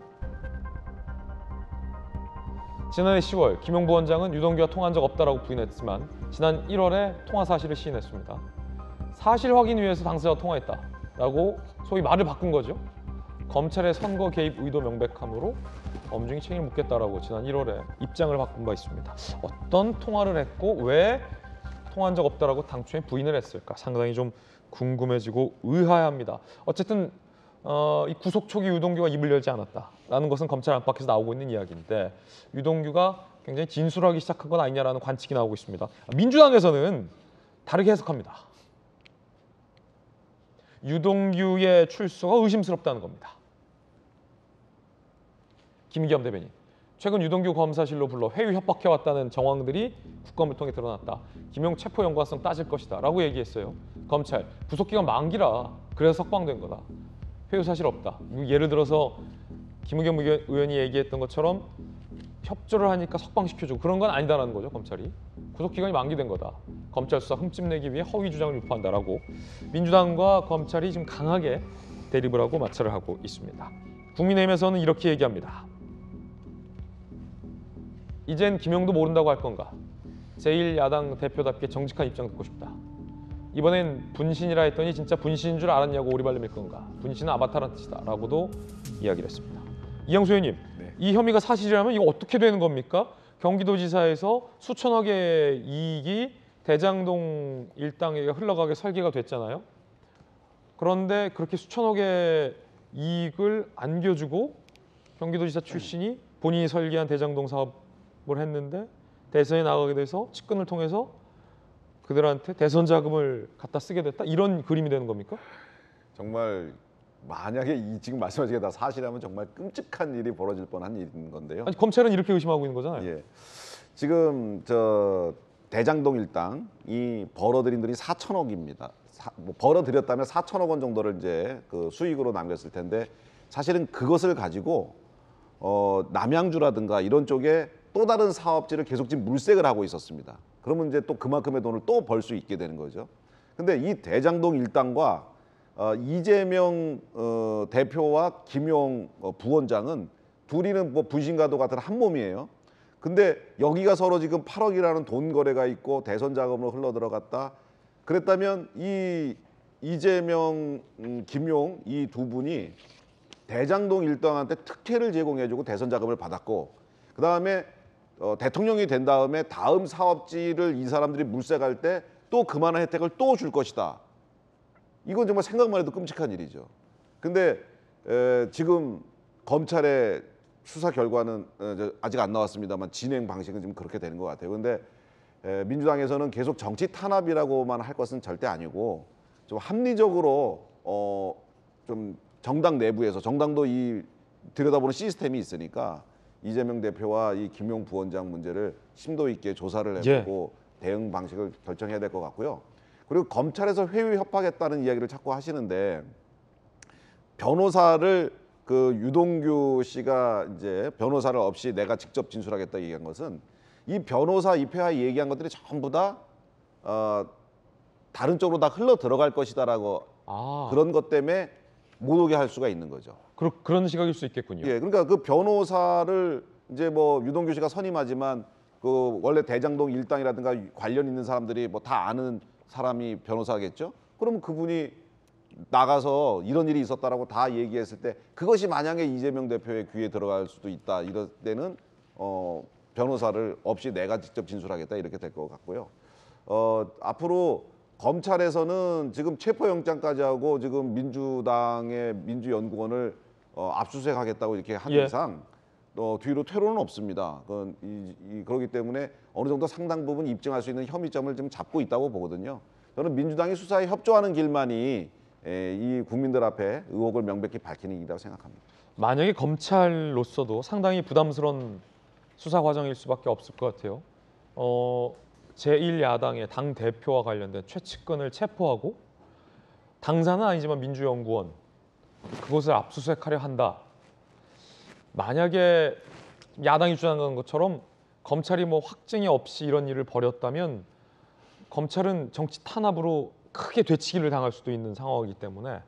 지난해 10월 김용 부원장은 유동규와 통화한 적 없다라고 부인했지만 지난 1월에 통화 사실을 시인했습니다. 사실 확인 위해서 당사자와 통화했다라고 소위 말을 바꾼 거죠. 검찰의 선거 개입 의도 명백함으로 엄중히 책임을 묻겠다라고 지난 1월에 입장을 바꾼 바 있습니다. 어떤 통화를 했고 왜 통화한 적 없다라고 당초에 부인을 했을까? 상당히 좀 궁금해지고 의아합니다. 어쨌든 이 구속 초기 유동규가 입을 열지 않았다라는 것은 검찰 안팎에서 나오고 있는 이야기인데 유동규가 굉장히 진술하기 시작한 건 아니냐라는 관측이 나오고 있습니다. 민주당에서는 다르게 해석합니다. 유동규의 출소가 의심스럽다는 겁니다. 김기겸 대변인, 최근 유동규 검사실로 불러 회유 협박해왔다는 정황들이 국감을 통해 드러났다. 김용 체포 연관성 따질 것이다 라고 얘기했어요. 검찰, 구속기간 만기라 그래서 석방된 거다. 회유 사실 없다. 예를 들어서 김의겸 의원이 얘기했던 것처럼 협조를 하니까 석방시켜주고 그런 건 아니다라는 거죠. 검찰이. 구속기간이 만기된 거다. 검찰 수사 흠집내기 위해 허위 주장을 유포한다라고 민주당과 검찰이 지금 강하게 대립을 하고 마찰을 하고 있습니다. 국민의힘에서는 이렇게 얘기합니다. 이젠 김용도 모른다고 할 건가? 제1야당 대표답게 정직한 입장 듣고 싶다. 이번엔 분신이라 했더니 진짜 분신인 줄 알았냐고 오리발림일 건가? 분신은 아바타라는 뜻이다 라고도 이야기를 했습니다. 이영수 의원님, 이 혐의가 사실이라면 이거 어떻게 되는 겁니까? 경기도지사에서 수천억의 이익이 대장동 일당에게 흘러가게 설계가 됐잖아요. 그런데 그렇게 수천억의 이익을 안겨주고 경기도지사 출신이 본인이 설계한 대장동 사업을 했는데 대선에 나가게 돼서 측근을 통해서 그들한테 대선 자금을 갖다 쓰게 됐다? 이런 그림이 되는 겁니까? 정말 만약에 지금 말씀하신 게 다 사실이라면 정말 끔찍한 일이 벌어질 뻔한 일인 건데요. 아니, 검찰은 이렇게 의심하고 있는 거잖아요. 예. 지금 저 대장동 일당이 벌어들인 돈이 4천억입니다. 뭐 벌어들였다면 4천억 원 정도를 이제 그 수익으로 남겼을 텐데 사실은 그것을 가지고 남양주라든가 이런 쪽에 또 다른 사업지를 계속 지금 물색을 하고 있었습니다. 그러면 이제 또 그만큼의 돈을 또 벌 수 있게 되는 거죠. 근데 이 대장동 일당과 이재명 대표와 김용 부원장은 둘이는 뭐 분신과도 같은 한 몸이에요. 근데 여기가 서로 지금 8억이라는 돈 거래가 있고 대선 자금으로 흘러 들어갔다. 그랬다면 이 이재명, 김용 이 두 분이 대장동 일당한테 특혜를 제공해주고 대선 자금을 받았고 그 다음에 대통령이 된 다음에 다음 사업지를 이 사람들이 물색할 때 또 그만한 혜택을 또 줄 것이다. 이건 정말 생각만 해도 끔찍한 일이죠. 근데 지금 검찰의 수사 결과는 아직 안 나왔습니다만 진행 방식은 지금 그렇게 되는 것 같아요. 근데 민주당에서는 계속 정치 탄압이라고만 할 것은 절대 아니고 좀 합리적으로 좀 정당 내부에서 정당도 이 들여다보는 시스템이 있으니까 이재명 대표와 이 김용 부원장 문제를 심도 있게 조사를 해보고 대응 방식을 결정해야 될 것 같고요. 그리고 검찰에서 회유 협박했다는 이야기를 자꾸 하시는데 변호사를 그 유동규 씨가 이제 변호사를 없이 내가 직접 진술하겠다 얘기한 것은 이 변호사 입회와 얘기한 것들이 전부 다 다른 쪽으로 다 흘러 들어갈 것이다라고 그런 것 때문에 못 오게 할 수가 있는 거죠. 그런 시각일 수 있겠군요. 예, 그러니까 그 변호사를 이제 뭐 유동규 씨가 선임하지만 그 원래 대장동 일당이라든가 관련 있는 사람들이 뭐 다 아는 사람이 변호사겠죠. 그러면 그분이 나가서 이런 일이 있었다라고 다 얘기했을 때 그것이 만약에 이재명 대표의 귀에 들어갈 수도 있다. 이럴 때는 변호사를 없이 내가 직접 진술하겠다 이렇게 될 것 같고요. 앞으로 검찰에서는 지금 체포영장까지 하고 지금 민주당의 민주연구원을 압수수색하겠다고 이렇게 한 이상 뒤로 퇴로는 없습니다. 그렇기 때문에 어느 정도 상당 부분 입증할 수 있는 혐의점을 좀 잡고 있다고 보거든요. 저는 민주당이 수사에 협조하는 길만이 이 국민들 앞에 의혹을 명백히 밝히는 일이라고 생각합니다. 만약에 검찰로서도 상당히 부담스러운 수사 과정일 수밖에 없을 것 같아요. 제1야당의 당 대표와 관련된 최측근을 체포하고 당사는 아니지만 민주연구원 그것을 압수수색하려 한다. 만약에 야당이 주장하는 것처럼 검찰이 뭐 확증이 없이 이런 일을 벌였다면 검찰은 정치 탄압으로 크게 되치기를 당할 수도 있는 상황이기 때문에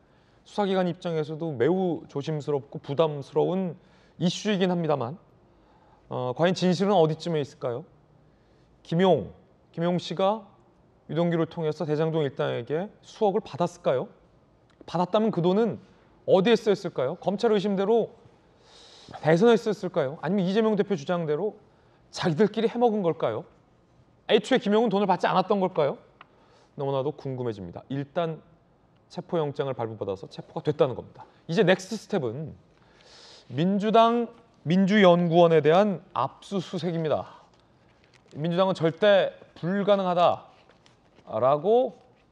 수사기관 입장에서도 매우 조심스럽고 부담스러운 이슈이긴 합니다만 과연 진실은 어디쯤에 있을까요? 김용 씨가 유동규를 통해서 대장동 일당에게 수억을 받았을까요? 받았다면 그 돈은 어디에 쓰였을까요? 검찰 의심대로 대선에 쓰였을까요? 아니면 이재명 대표 주장대로 자기들끼리 해먹은 걸까요? 애초에 김용은 돈을 받지 않았던 걸까요? 너무나도 궁금해집니다. 일단 체포영장을 발부받아서 체포가 됐다는 겁니다. 이제 넥스트 스텝은 민주당 민주연구원에 대한 압수수색입니다. 민주당은 절대 불가능하다라고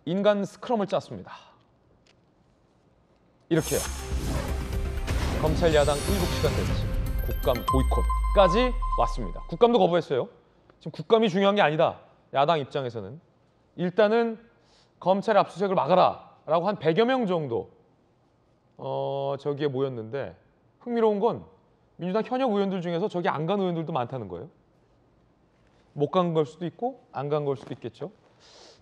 인간 스크럼을 짰습니다. 이렇게요. 검찰 야당 7시간 대치, 국감 보이콧까지 왔습니다. 국감도 거부했어요. 지금 국감이 중요한 게 아니다. 야당 입장에서는. 일단은 검찰의 압수수색을 막아라라고 한 100여 명 정도 저기에 모였는데 흥미로운 건 민주당 현역 의원들 중에서 저기 안 간 의원들도 많다는 거예요. 못 간 걸 수도 있고 안 간 걸 수도 있겠죠.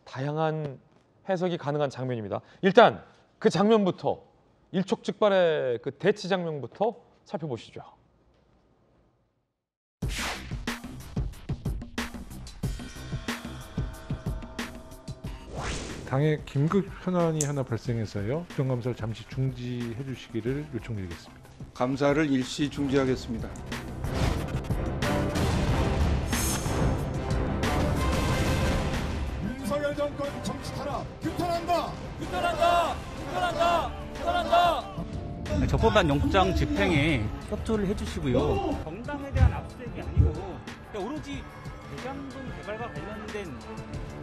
다양한 해석이 가능한 장면입니다. 일단 그 장면부터 일촉즉발의 그 대치 장면부터 살펴보시죠. 당에 긴급 현안이 하나 발생해서요. 국정감사를 잠시 중지해 주시기를 요청드리겠습니다. 감사를 일시 중지하겠습니다. 윤석열 정권 정치 탄압 규탄한다. 적법한 영장 집행에 협조를 해주시고요. 정당에 대한 압수수색이 아니고 오로지 대장동 개발과 관련된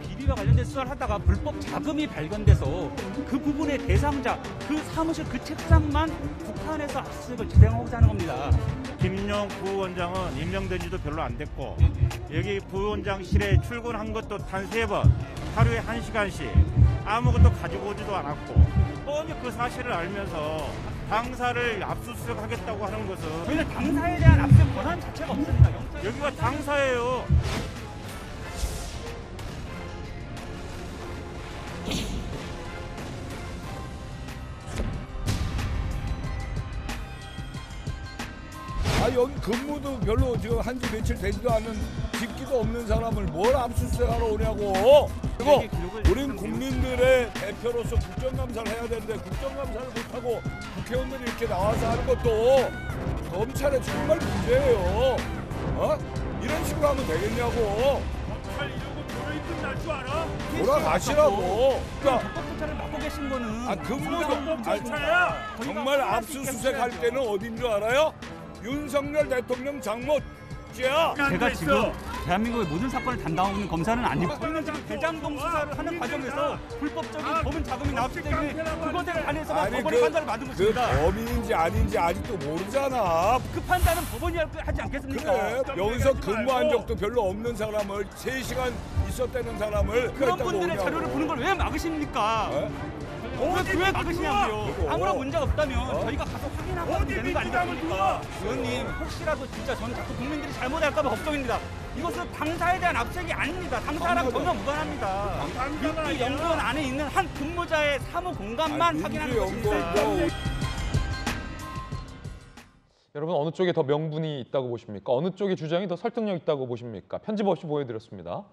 비리와 관련된 수사를 하다가 불법 자금이 발견돼서 그 부분의 대상자, 그 사무실 그 책상만 북한에서 압수수색을 진행하고자 하는 겁니다. 김용 부원장은 임명된 지도 별로 안 됐고 여기 부원장실에 출근한 것도 단 3번, 하루에 1시간씩 아무것도 가지고 오지도 않았고 뻔히 그 사실을 알면서 당사를 압수수색하겠다고 하는 것은 저희는 당사에 대한 압수수색 권한 자체가 없습니다. 여기가 당사예요. 여기 근무도 별로 지금 한지 며칠 되지도 않은 집기도 없는 사람을 뭘 압수수색하러 오냐고. 그리고 우린 국민들의 대표로서 국정감사를 해야 되는데 국정감사를 못하고 국회의원들이 이렇게 나와서 하는 것도 검찰에 정말 문제예요. 이런 식으로 하면 되겠냐고. 검찰 이러고 도로이 끝날 줄 알아? 돌아가시라고. 그러니까 검찰을 맡고 계신 거는 근무도 정말 압수수색할 때는 어딘 줄 알아요? 윤석열 대통령 장모죄야. 제가 지금 대한민국의 모든 사건을 담당하고 있는 검사는 아니고 저희는 지금 대장동 수사를 하는 과정에서 불법적인 법인 자금이 나왔기 때문에 그것에 관해서만 법원의 판단을 받은 것입니다. 그 범인인지 아닌지 아직도 모르잖아. 그 판단은 법원이 하지 않겠습니까? 그래. 여기서 근무한 적도 별로 없는 사람을 3시간 있었다는 사람을 그런 분들의 자료를 보는 걸 왜 막으십니까? 왜 막으시냐고요? 아무런 문제가 없다면 저희가 가서 확인하고 하면 되는 거 아니겠습니까? 의원님, 혹시라도 진짜 저는 자꾸 국민들이 잘못할까 봐 걱정입니다. 이것은 당사에 대한 압수수색이 아닙니다. 당사랑 전혀 무관합니다. 민주연구원 안에 있는 한 근무자의 사무 공간만 확인하는 것입니다. 여러분 어느 쪽에 더 명분이 있다고 보십니까? 어느 쪽의 주장이 더 설득력 있다고 보십니까? 편집 없이 보여드렸습니다.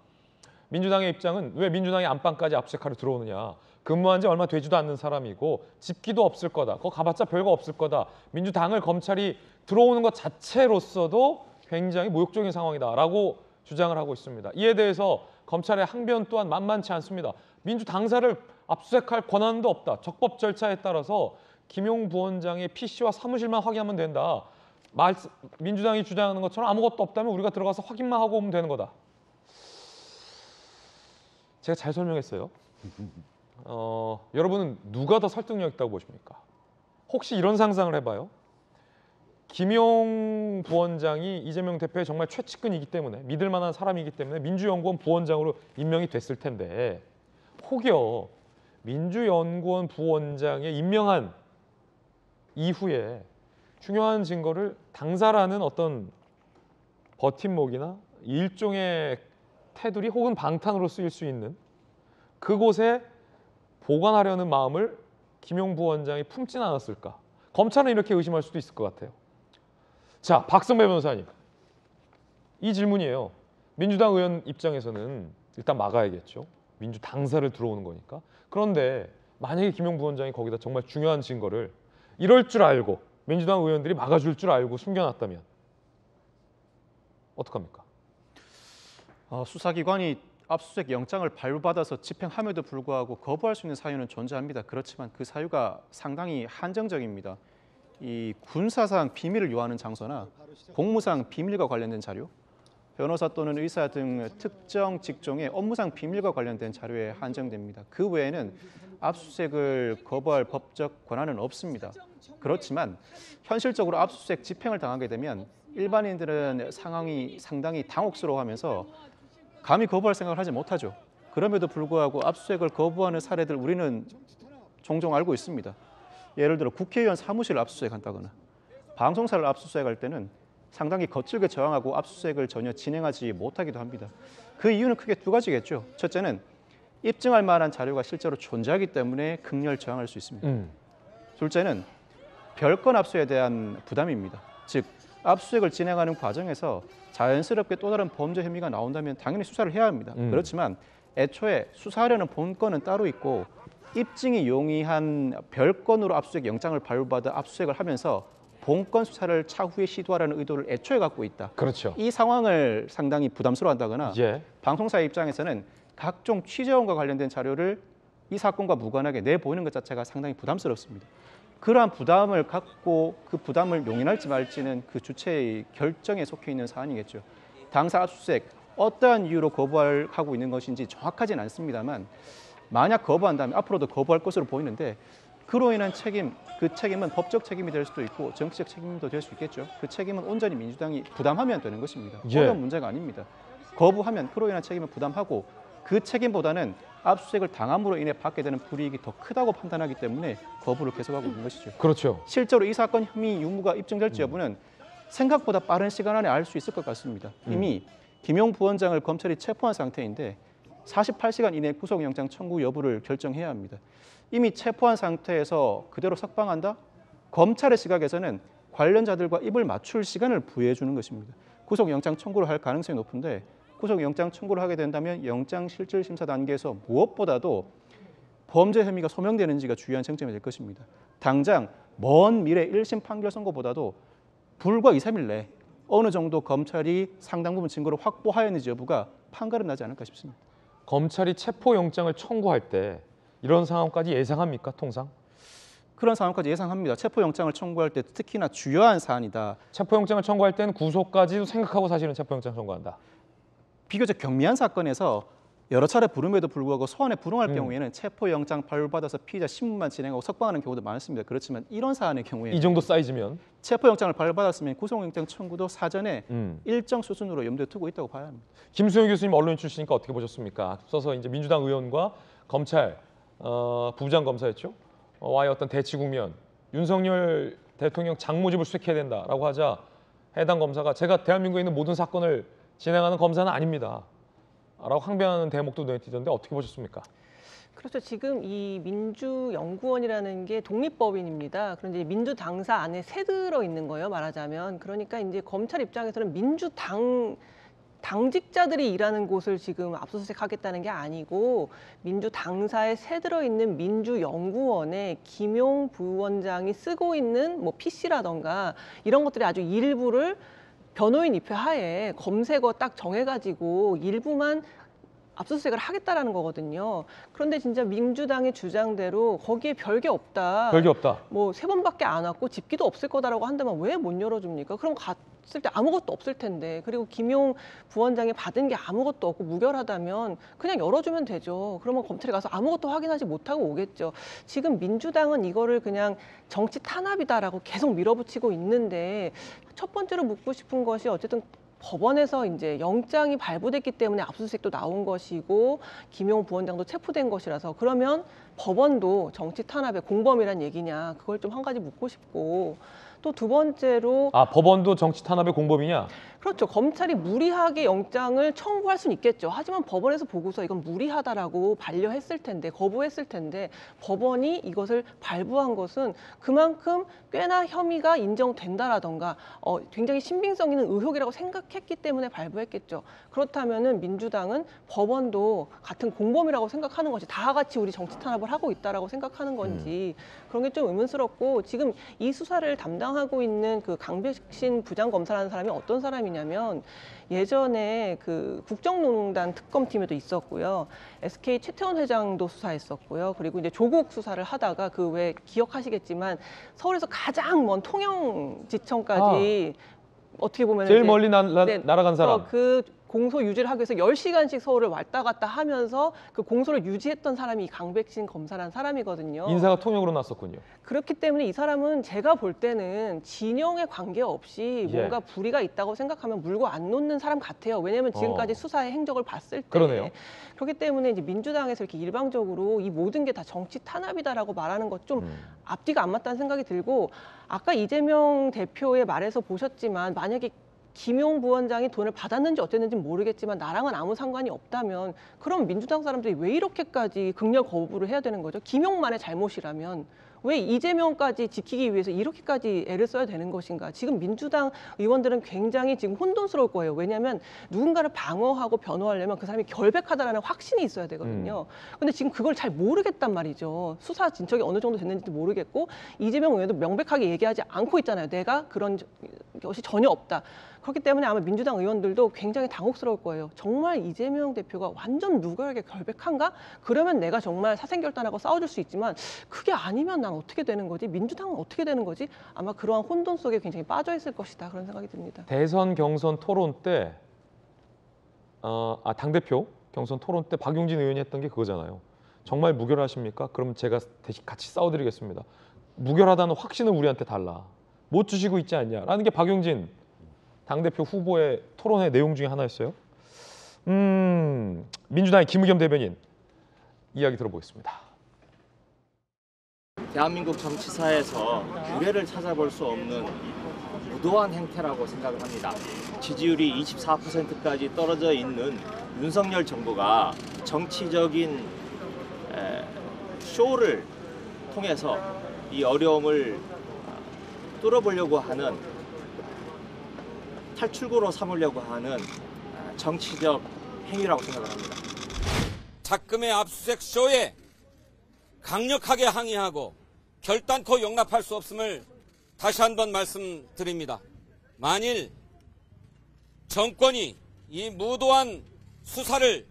민주당의 입장은 왜 민주당이 안방까지 압수수색하러 들어오느냐. 근무한 지 얼마 되지도 않는 사람이고 집기도 없을 거다. 그거 가봤자 별거 없을 거다. 민주당을 검찰이 들어오는 것 자체로서도 굉장히 모욕적인 상황이다라고 주장을 하고 있습니다. 이에 대해서 검찰의 항변 또한 만만치 않습니다. 민주당사를 압수수색할 권한도 없다. 적법 절차에 따라서 김용 부원장의 PC와 사무실만 확인하면 된다. 민주당이 주장하는 것처럼 아무것도 없다면 우리가 들어가서 확인만 하고 오면 되는 거다. 제가 잘 설명했어요. 여러분은 누가 더 설득력 있다고 보십니까? 혹시 이런 상상을 해봐요. 김용 부원장이 이재명 대표의 정말 최측근이기 때문에 믿을 만한 사람이기 때문에 민주연구원 부원장으로 임명이 됐을 텐데 혹여 민주연구원 부원장에 임명한 이후에 중요한 증거를 당사라는 어떤 버팀목이나 일종의 테두리 혹은 방탄으로 쓰일 수 있는 그곳에 보관하려는 마음을 김용 부원장이 품진 않았을까? 검찰은 이렇게 의심할 수도 있을 것 같아요. 자, 박성배 변호사님. 이 질문이에요. 민주당 의원 입장에서는 일단 막아야겠죠. 민주 당사를 들어오는 거니까. 그런데 만약에 김용 부원장이 거기다 정말 중요한 증거를 이럴 줄 알고 민주당 의원들이 막아줄 줄 알고 숨겨놨다면 어떡합니까? 수사기관이 압수수색 영장을 발부받아서 집행함에도 불구하고 거부할 수 있는 사유는 존재합니다. 그렇지만 그 사유가 상당히 한정적입니다. 이 군사상 비밀을 요하는 장소나 공무상 비밀과 관련된 자료, 변호사 또는 의사 등 특정 직종의 업무상 비밀과 관련된 자료에 한정됩니다. 그 외에는 압수수색을 거부할 법적 권한은 없습니다. 그렇지만 현실적으로 압수수색 집행을 당하게 되면 일반인들은 상황이 상당히 당혹스러워하면서 감히 거부할 생각을 하지 못하죠. 그럼에도 불구하고 압수수색을 거부하는 사례들 우리는 종종 알고 있습니다. 예를 들어 국회의원 사무실을 압수수색한다거나 방송사를 압수수색할 때는 상당히 거칠게 저항하고 압수수색을 전혀 진행하지 못하기도 합니다. 그 이유는 크게 두 가지겠죠. 첫째는 입증할 만한 자료가 실제로 존재하기 때문에 극렬 저항할 수 있습니다. 둘째는 별건 압수에 대한 부담입니다. 즉 압수수색을 진행하는 과정에서 자연스럽게 또 다른 범죄 혐의가 나온다면 당연히 수사를 해야 합니다. 그렇지만 애초에 수사하려는 본건은 따로 있고 입증이 용이한 별건으로 압수수색 영장을 발부받아 압수수색을 하면서 본건 수사를 차후에 시도하라는 의도를 애초에 갖고 있다. 그렇죠. 이 상황을 상당히 부담스러워한다거나 방송사의 입장에서는 각종 취재원과 관련된 자료를 이 사건과 무관하게 내보이는 것 자체가 상당히 부담스럽습니다. 그러한 부담을 갖고 그 부담을 용인할지 말지는 그 주체의 결정에 속해 있는 사안이겠죠. 당사 압수수색 어떠한 이유로 거부하고 있는 것인지 정확하진 않습니다만 만약 거부한다면 앞으로도 거부할 것으로 보이는데 그로 인한 책임, 그 책임은 법적 책임이 될 수도 있고 정치적 책임도 될 수 있겠죠. 그 책임은 온전히 민주당이 부담하면 되는 것입니다. 어려운 문제가 아닙니다. 거부하면 그로 인한 책임을 부담하고 그 책임보다는 압수수색을 당함으로 인해 받게 되는 불이익이 더 크다고 판단하기 때문에 거부를 계속하고 있는 것이죠. 그렇죠. 실제로 이 사건 혐의 유무가 입증될지 여부는 생각보다 빠른 시간 안에 알 수 있을 것 같습니다. 이미 김용 부원장을 검찰이 체포한 상태인데 48시간 이내 구속영장 청구 여부를 결정해야 합니다. 이미 체포한 상태에서 그대로 석방한다? 검찰의 시각에서는 관련자들과 입을 맞출 시간을 부여해 주는 것입니다. 구속영장 청구를 할 가능성이 높은데 구속영장 청구를 하게 된다면 영장실질심사 단계에서 무엇보다도 범죄 혐의가 소명되는지가 중요한 쟁점이 될 것입니다. 당장 먼 미래 1심 판결 선고보다도 불과 2, 3일 내에 어느 정도 검찰이 상당 부분 증거를 확보하였는지 여부가 판가름 나지 않을까 싶습니다. 검찰이 체포영장을 청구할 때 이런 상황까지 예상합니까, 통상? 그런 상황까지 예상합니다. 체포영장을 청구할 때 특히나 주요한 사안이다. 체포영장을 청구할 때는 구속까지도 생각하고 사실은 체포영장 청구한다. 비교적 경미한 사건에서 여러 차례 부름에도 불구하고 소환에 불응할 경우에는 체포영장 발부받아서 피의자 신문만 진행하고 석방하는 경우도 많습니다. 그렇지만 이런 사안의 경우에 이 정도 사이즈면 체포영장을 발부받았으면 구속영장 청구도 사전에 일정 수준으로 염두에 두고 있다고 봐야 합니다. 김수영 교수님 언론인 출신이니까 어떻게 보셨습니까? 앞서서 이제 민주당 의원과 검찰 부장 검사였죠. 와의 어떤 대치 국면, 윤석열 대통령 장모집을 수색해야 된다라고 하자 해당 검사가 제가 대한민국에 있는 모든 사건을 진행하는 검사는 아닙니다. 라고 항변하는 대목도 눈에 띄던데 어떻게 보셨습니까? 그렇죠. 지금 이 민주연구원이라는 게 독립법인입니다. 그런데 민주당사 안에 새들어 있는 거예요, 말하자면. 그러니까 이제 검찰 입장에서는 당직자들이 일하는 곳을 지금 압수수색하겠다는 게 아니고 민주당사에 새들어 있는 민주연구원에 김용 부원장이 쓰고 있는 뭐 PC라던가 이런 것들이 아주 일부를 변호인 입회 하에 검색어 딱 정해가지고 일부만 압수수색을 하겠다라는 거거든요. 그런데 진짜 민주당의 주장대로 거기에 별게 없다. 별게 없다. 뭐 3번밖에 안 왔고 집기도 없을 거다라고 한다면 왜 못 열어줍니까? 그럼 갔을 때 아무것도 없을 텐데. 그리고 김용 부원장이 받은 게 아무것도 없고 무결하다면 그냥 열어주면 되죠. 그러면 검찰에 가서 아무것도 확인하지 못하고 오겠죠. 지금 민주당은 이거를 그냥 정치 탄압이다라고 계속 밀어붙이고 있는데 첫 번째로 묻고 싶은 것이 어쨌든 법원에서 이제 영장이 발부됐기 때문에 압수수색도 나온 것이고 김용 부원장도 체포된 것이라서 그러면 법원도 정치 탄압의 공범이란 얘기냐 그걸 좀 한 가지 묻고 싶고 또 두 번째로 법원도 정치 탄압의 공범이냐? 그렇죠. 검찰이 무리하게 영장을 청구할 수는 있겠죠. 하지만 법원에서 보고서 이건 무리하다라고 반려했을 텐데 거부했을 텐데 법원이 이것을 발부한 것은 그만큼 꽤나 혐의가 인정된다라던가 굉장히 신빙성 있는 의혹이라고 생각했기 때문에 발부했겠죠. 그렇다면은 민주당은 법원도 같은 공범이라고 생각하는 건지 다 같이 우리 정치 탄압을 하고 있다라고 생각하는 건지 그런 게 좀 의문스럽고 지금 이 수사를 담당하고 있는 그 강백신 부장검사라는 사람이 어떤 사람이냐면 예전에 그 국정농단 특검팀에도 있었고요. SK 최태원 회장도 수사했었고요. 그리고 이제 조국 수사를 하다가 그 왜 기억하시겠지만 서울에서 가장 먼 통영지청까지 어떻게 보면 제일 멀리 날아간 사람. 그 공소 유지를 하기 위해서 10시간씩 서울을 왔다 갔다 하면서 그 공소를 유지했던 사람이 이 강백신 검사라는 사람이거든요. 인사가 통역으로 났었군요. 그렇기 때문에 이 사람은 제가 볼 때는 진영에 관계없이 뭔가 불의가 있다고 생각하면 물고 안 놓는 사람 같아요. 왜냐하면 지금까지 수사의 행적을 봤을 때. 그러네요. 그렇기 때문에 이제 민주당에서 이렇게 일방적으로 이 모든 게 다 정치 탄압이다라고 말하는 것 좀 앞뒤가 안 맞다는 생각이 들고 아까 이재명 대표의 말에서 보셨지만 만약에 김용 부원장이 돈을 받았는지 어땠는지 모르겠지만 나랑은 아무 상관이 없다면 그럼 민주당 사람들이 왜 이렇게까지 극렬 거부를 해야 되는 거죠? 김용만의 잘못이라면 왜 이재명까지 지키기 위해서 이렇게까지 애를 써야 되는 것인가? 지금 민주당 의원들은 굉장히 지금 혼돈스러울 거예요. 왜냐하면 누군가를 방어하고 변호하려면 그 사람이 결백하다라는 확신이 있어야 되거든요. 근데 지금 그걸 잘 모르겠단 말이죠. 수사 진척이 어느 정도 됐는지도 모르겠고 이재명 의원도 명백하게 얘기하지 않고 있잖아요. 내가 그런 것이 전혀 없다. 그렇기 때문에 아마 민주당 의원들도 굉장히 당혹스러울 거예요. 정말 이재명 대표가 완전 무결하게 결백한가? 그러면 내가 정말 사생결단하고 싸워줄 수 있지만 그게 아니면 난 어떻게 되는 거지? 민주당은 어떻게 되는 거지? 아마 그러한 혼돈 속에 굉장히 빠져 있을 것이다. 그런 생각이 듭니다. 대선 경선 토론 때 당대표 경선 토론 때 박용진 의원이 했던 게 그거잖아요. 정말 무결하십니까? 그럼 제가 대신 같이 싸워드리겠습니다. 무결하다는 확신을 우리한테 달라. 못 주시고 있지 않냐라는 게 박용진 당대표 후보의 토론의 내용 중에 하나였어요. 민주당의 김의겸 대변인 이야기 들어보겠습니다. 대한민국 정치사에서 유례를 찾아볼 수 없는 무도한 행태라고 생각을 합니다. 지지율이 24%까지 떨어져 있는 윤석열 정부가 정치적인 쇼를 통해서 이 어려움을 뚫어보려고 하는 탈출구로 삼으려고 하는 정치적 행위라고 생각을 합니다. 작금의 압수수색 쇼에 강력하게 항의하고 결단코 용납할 수 없음을 다시 한번 말씀드립니다. 만일 정권이 이 무도한 수사를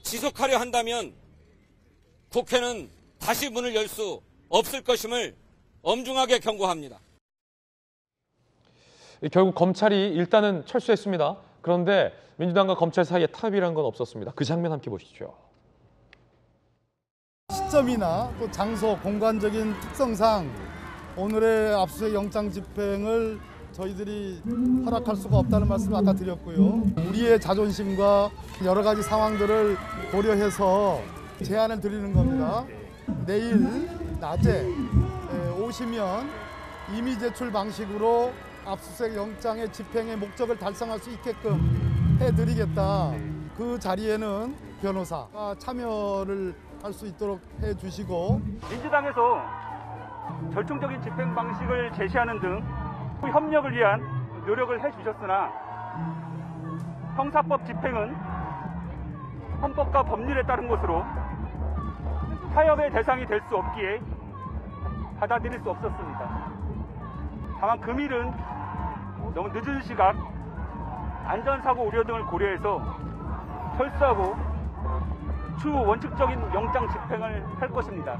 지속하려 한다면 국회는 다시 문을 열 수 없을 것임을 엄중하게 경고합니다. 결국 검찰이 일단은 철수했습니다. 그런데 민주당과 검찰 사이에 타협이라는 건 없었습니다. 그 장면 함께 보시죠. 시점이나 또 장소, 공간적인 특성상 오늘의 압수수색 영장 집행을 저희들이 허락할 수가 없다는 말씀을 아까 드렸고요. 우리의 자존심과 여러 가지 상황들을 고려해서 제안을 드리는 겁니다. 내일 낮에 오시면 임의 제출 방식으로 압수수색 영장의 집행의 목적을 달성할 수 있게끔 해드리겠다. 그 자리에는 변호사가 참여를 할 수 있도록 해주시고 민주당에서 절충적인 집행 방식을 제시하는 등 협력을 위한 노력을 해주셨으나 형사법 집행은 헌법과 법률에 따른 것으로 타협의 대상이 될 수 없기에 받아들일 수 없었습니다. 다만 금일은 너무 늦은 시각 안전사고 우려 등을 고려해서 철수하고 추후 원칙적인 영장 집행을 할 것입니다.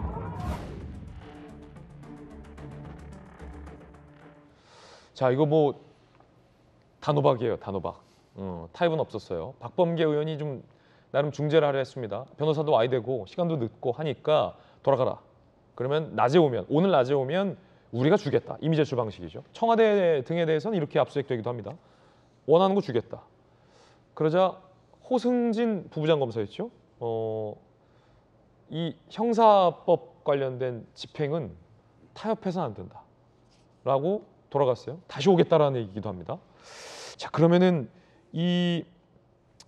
자, 이거 뭐 단호박이에요, 단호박. 타협은 없었어요. 박범계 의원이 좀 나름 중재를 하려 했습니다. 변호사도 와야 되고 시간도 늦고 하니까 돌아가라. 그러면 낮에 오면, 오늘 낮에 오면 우리가 주겠다. 임의 제출 방식이죠. 청와대 등에 대해서는 이렇게 압수수색되기도 합니다. 원하는 거 주겠다. 그러자 호승진 부부장 검사였죠. 이 형사법 관련된 집행은 타협해서는 안 된다라고 돌아갔어요. 다시 오겠다라는 얘기기도 합니다. 자, 그러면은 이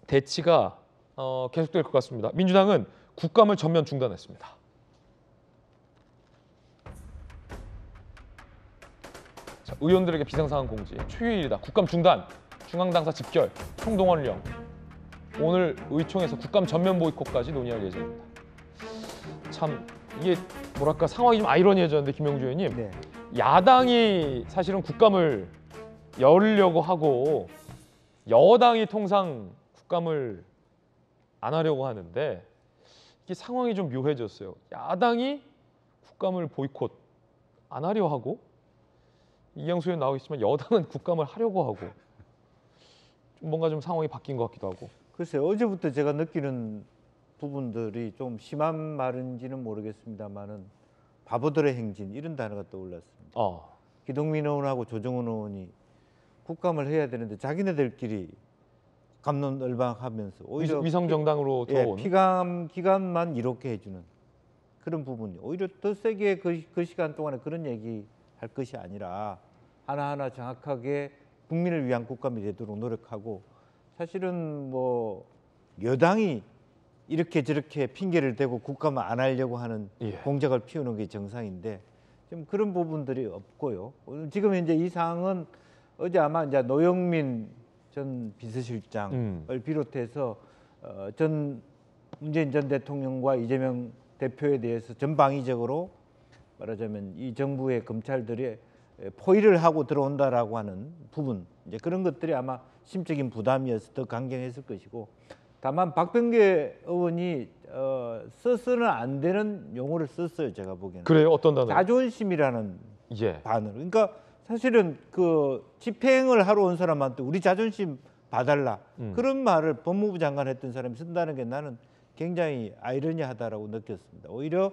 대치가 계속될 것 같습니다. 민주당은 국감을 전면 중단했습니다. 자, 의원들에게 비상상황 공지, 초유일이다. 국감 중단, 중앙당사 집결, 총동원령. 오늘 의총에서 국감 전면 보이콧까지 논의할 예정입니다. 참 이게 뭐랄까 상황이 좀 아이러니해졌는데 김영주 의원님, 네. 야당이 사실은 국감을 열려고 하고 여당이 통상 국감을 안 하려고 하는데 이게 상황이 좀 묘해졌어요. 야당이 국감을 보이콧 안 하려 하고 이양수 의원 나오겠지만 여당은 국감을 하려고 하고 좀 뭔가 좀 상황이 바뀐 것 같기도 하고. 글쎄요, 어제부터 제가 느끼는 부분들이 좀 심한 말인지는 모르겠습니다만은 바보들의 행진 이런 단어가 떠올랐습니다. 기동민 의원하고 조정훈 의원이 국감을 해야 되는데 자기네들끼리 갑론을박하면서 오히려 위성정당으로 들어오는 피감 기간만 이렇게 해주는 그런 부분이 오히려 더 세게 그 시간 동안에 그런 얘기 할 것이 아니라 하나하나 정확하게 국민을 위한 국감이 되도록 노력하고, 사실은 뭐 여당이 이렇게 저렇게 핑계를 대고 국감을 안 하려고 하는 공작을 피우는 게 정상인데 좀 그런 부분들이 없고요. 지금 현재 이 상황은 어제 아마 이제 노영민 전 비서실장을 비롯해서 전 문재인 전 대통령과 이재명 대표에 대해서 전방위적으로 말하자면 이 정부의 검찰들이 포위를 하고 들어온다라고 하는 부분, 이제 그런 것들이 아마 심적인 부담이어서 더 강경했을 것이고, 다만 박병계 의원이 써서는 안 되는 용어를 썼어요. 제가 보기에는. 그래요? 어떤 단어? 자존심이라는 단어를. 그러니까 사실은 그 집행을 하러 온 사람한테 우리 자존심 봐달라 그런 말을 법무부 장관 했던 사람이 쓴다는 게 나는 굉장히 아이러니하다라고 느꼈습니다. 오히려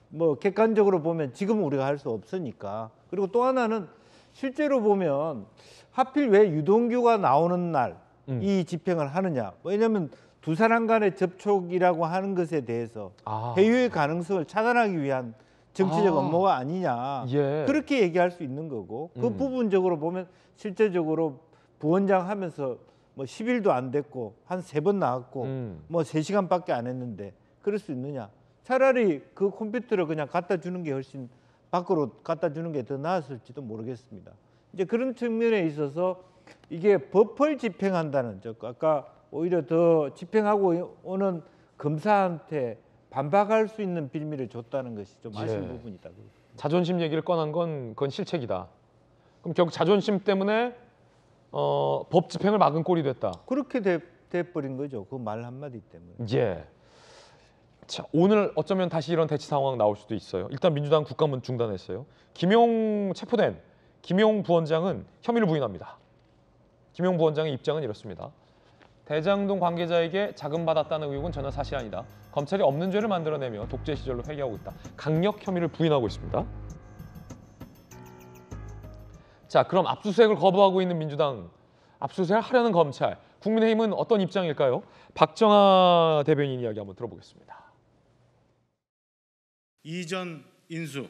뭐 객관적으로 보면 지금은 우리가 할 수 없으니까. 그리고 또 하나는 실제로 보면 하필 왜 유동규가 나오는 날 이 집행을 하느냐. 왜냐하면 두 사람 간의 접촉이라고 하는 것에 대해서 회유의 가능성을 차단하기 위한 정치적 업무가 아니냐. 그렇게 얘기할 수 있는 거고, 그 부분적으로 보면 실제적으로 부원장 하면서 뭐 10일도 안 됐고 한 3번 나왔고 뭐 3시간밖에 안 했는데 그럴 수 있느냐. 차라리 그 컴퓨터를 그냥 갖다 주는 게 훨씬 밖으로 갖다 주는 게 더 나았을지도 모르겠습니다. 이제 그런 측면에 있어서 이게 법을 집행한다는, 아까 오히려 더 집행하고 오는 검사한테 반박할 수 있는 빌미를 줬다는 것이 좀 아쉬운 부분이다. 자존심 얘기를 꺼낸 건 그건 실책이다. 그럼 결국 자존심 때문에 법 집행을 막은 꼴이 됐다. 그렇게 돼버린 거죠. 그 말 한마디 때문에. 자, 오늘 어쩌면 다시 이런 대치 상황 나올 수도 있어요. 일단 민주당 국감은 중단했어요. 체포된 김용 부원장은 혐의를 부인합니다. 김용 부원장의 입장은 이렇습니다. 대장동 관계자에게 자금 받았다는 의혹은 전혀 사실이 아니다. 검찰이 없는 죄를 만들어내며 독재 시절로 회귀하고 있다. 강력 혐의를 부인하고 있습니다. 자, 그럼 압수수색을 거부하고 있는 민주당, 압수수색을 하려는 검찰, 국민의힘은 어떤 입장일까요? 박정하 대변인 이야기 한번 들어보겠습니다. 이전 인수,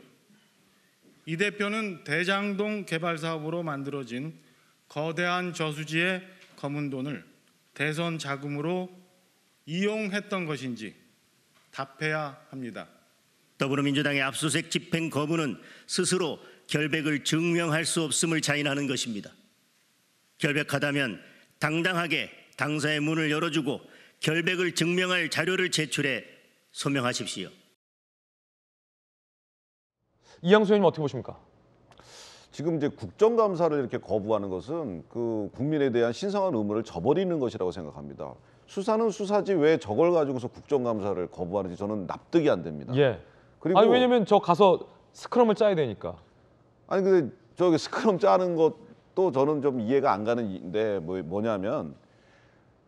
이 대표는 대장동 개발 사업으로 만들어진 거대한 저수지의 검은 돈을 대선 자금으로 이용했던 것인지 답해야 합니다. 더불어민주당의 압수수색 집행 거부는 스스로 결백을 증명할 수 없음을 자인하는 것입니다. 결백하다면 당당하게 당사의 문을 열어주고 결백을 증명할 자료를 제출해 소명하십시오. 이양수 의원님 어떻게 보십니까? 지금 이제 국정감사를 이렇게 거부하는 것은 그 국민에 대한 신성한 의무를 저버리는 것이라고 생각합니다. 수사는 수사지 왜 저걸 가지고서 국정감사를 거부하는지 저는 납득이 안 됩니다. 그리고 아니 왜냐면 저 가서 스크럼을 짜야 되니까. 아니 근데 저기 스크럼 짜는 것도 저는 좀 이해가 안 가는데 뭐냐면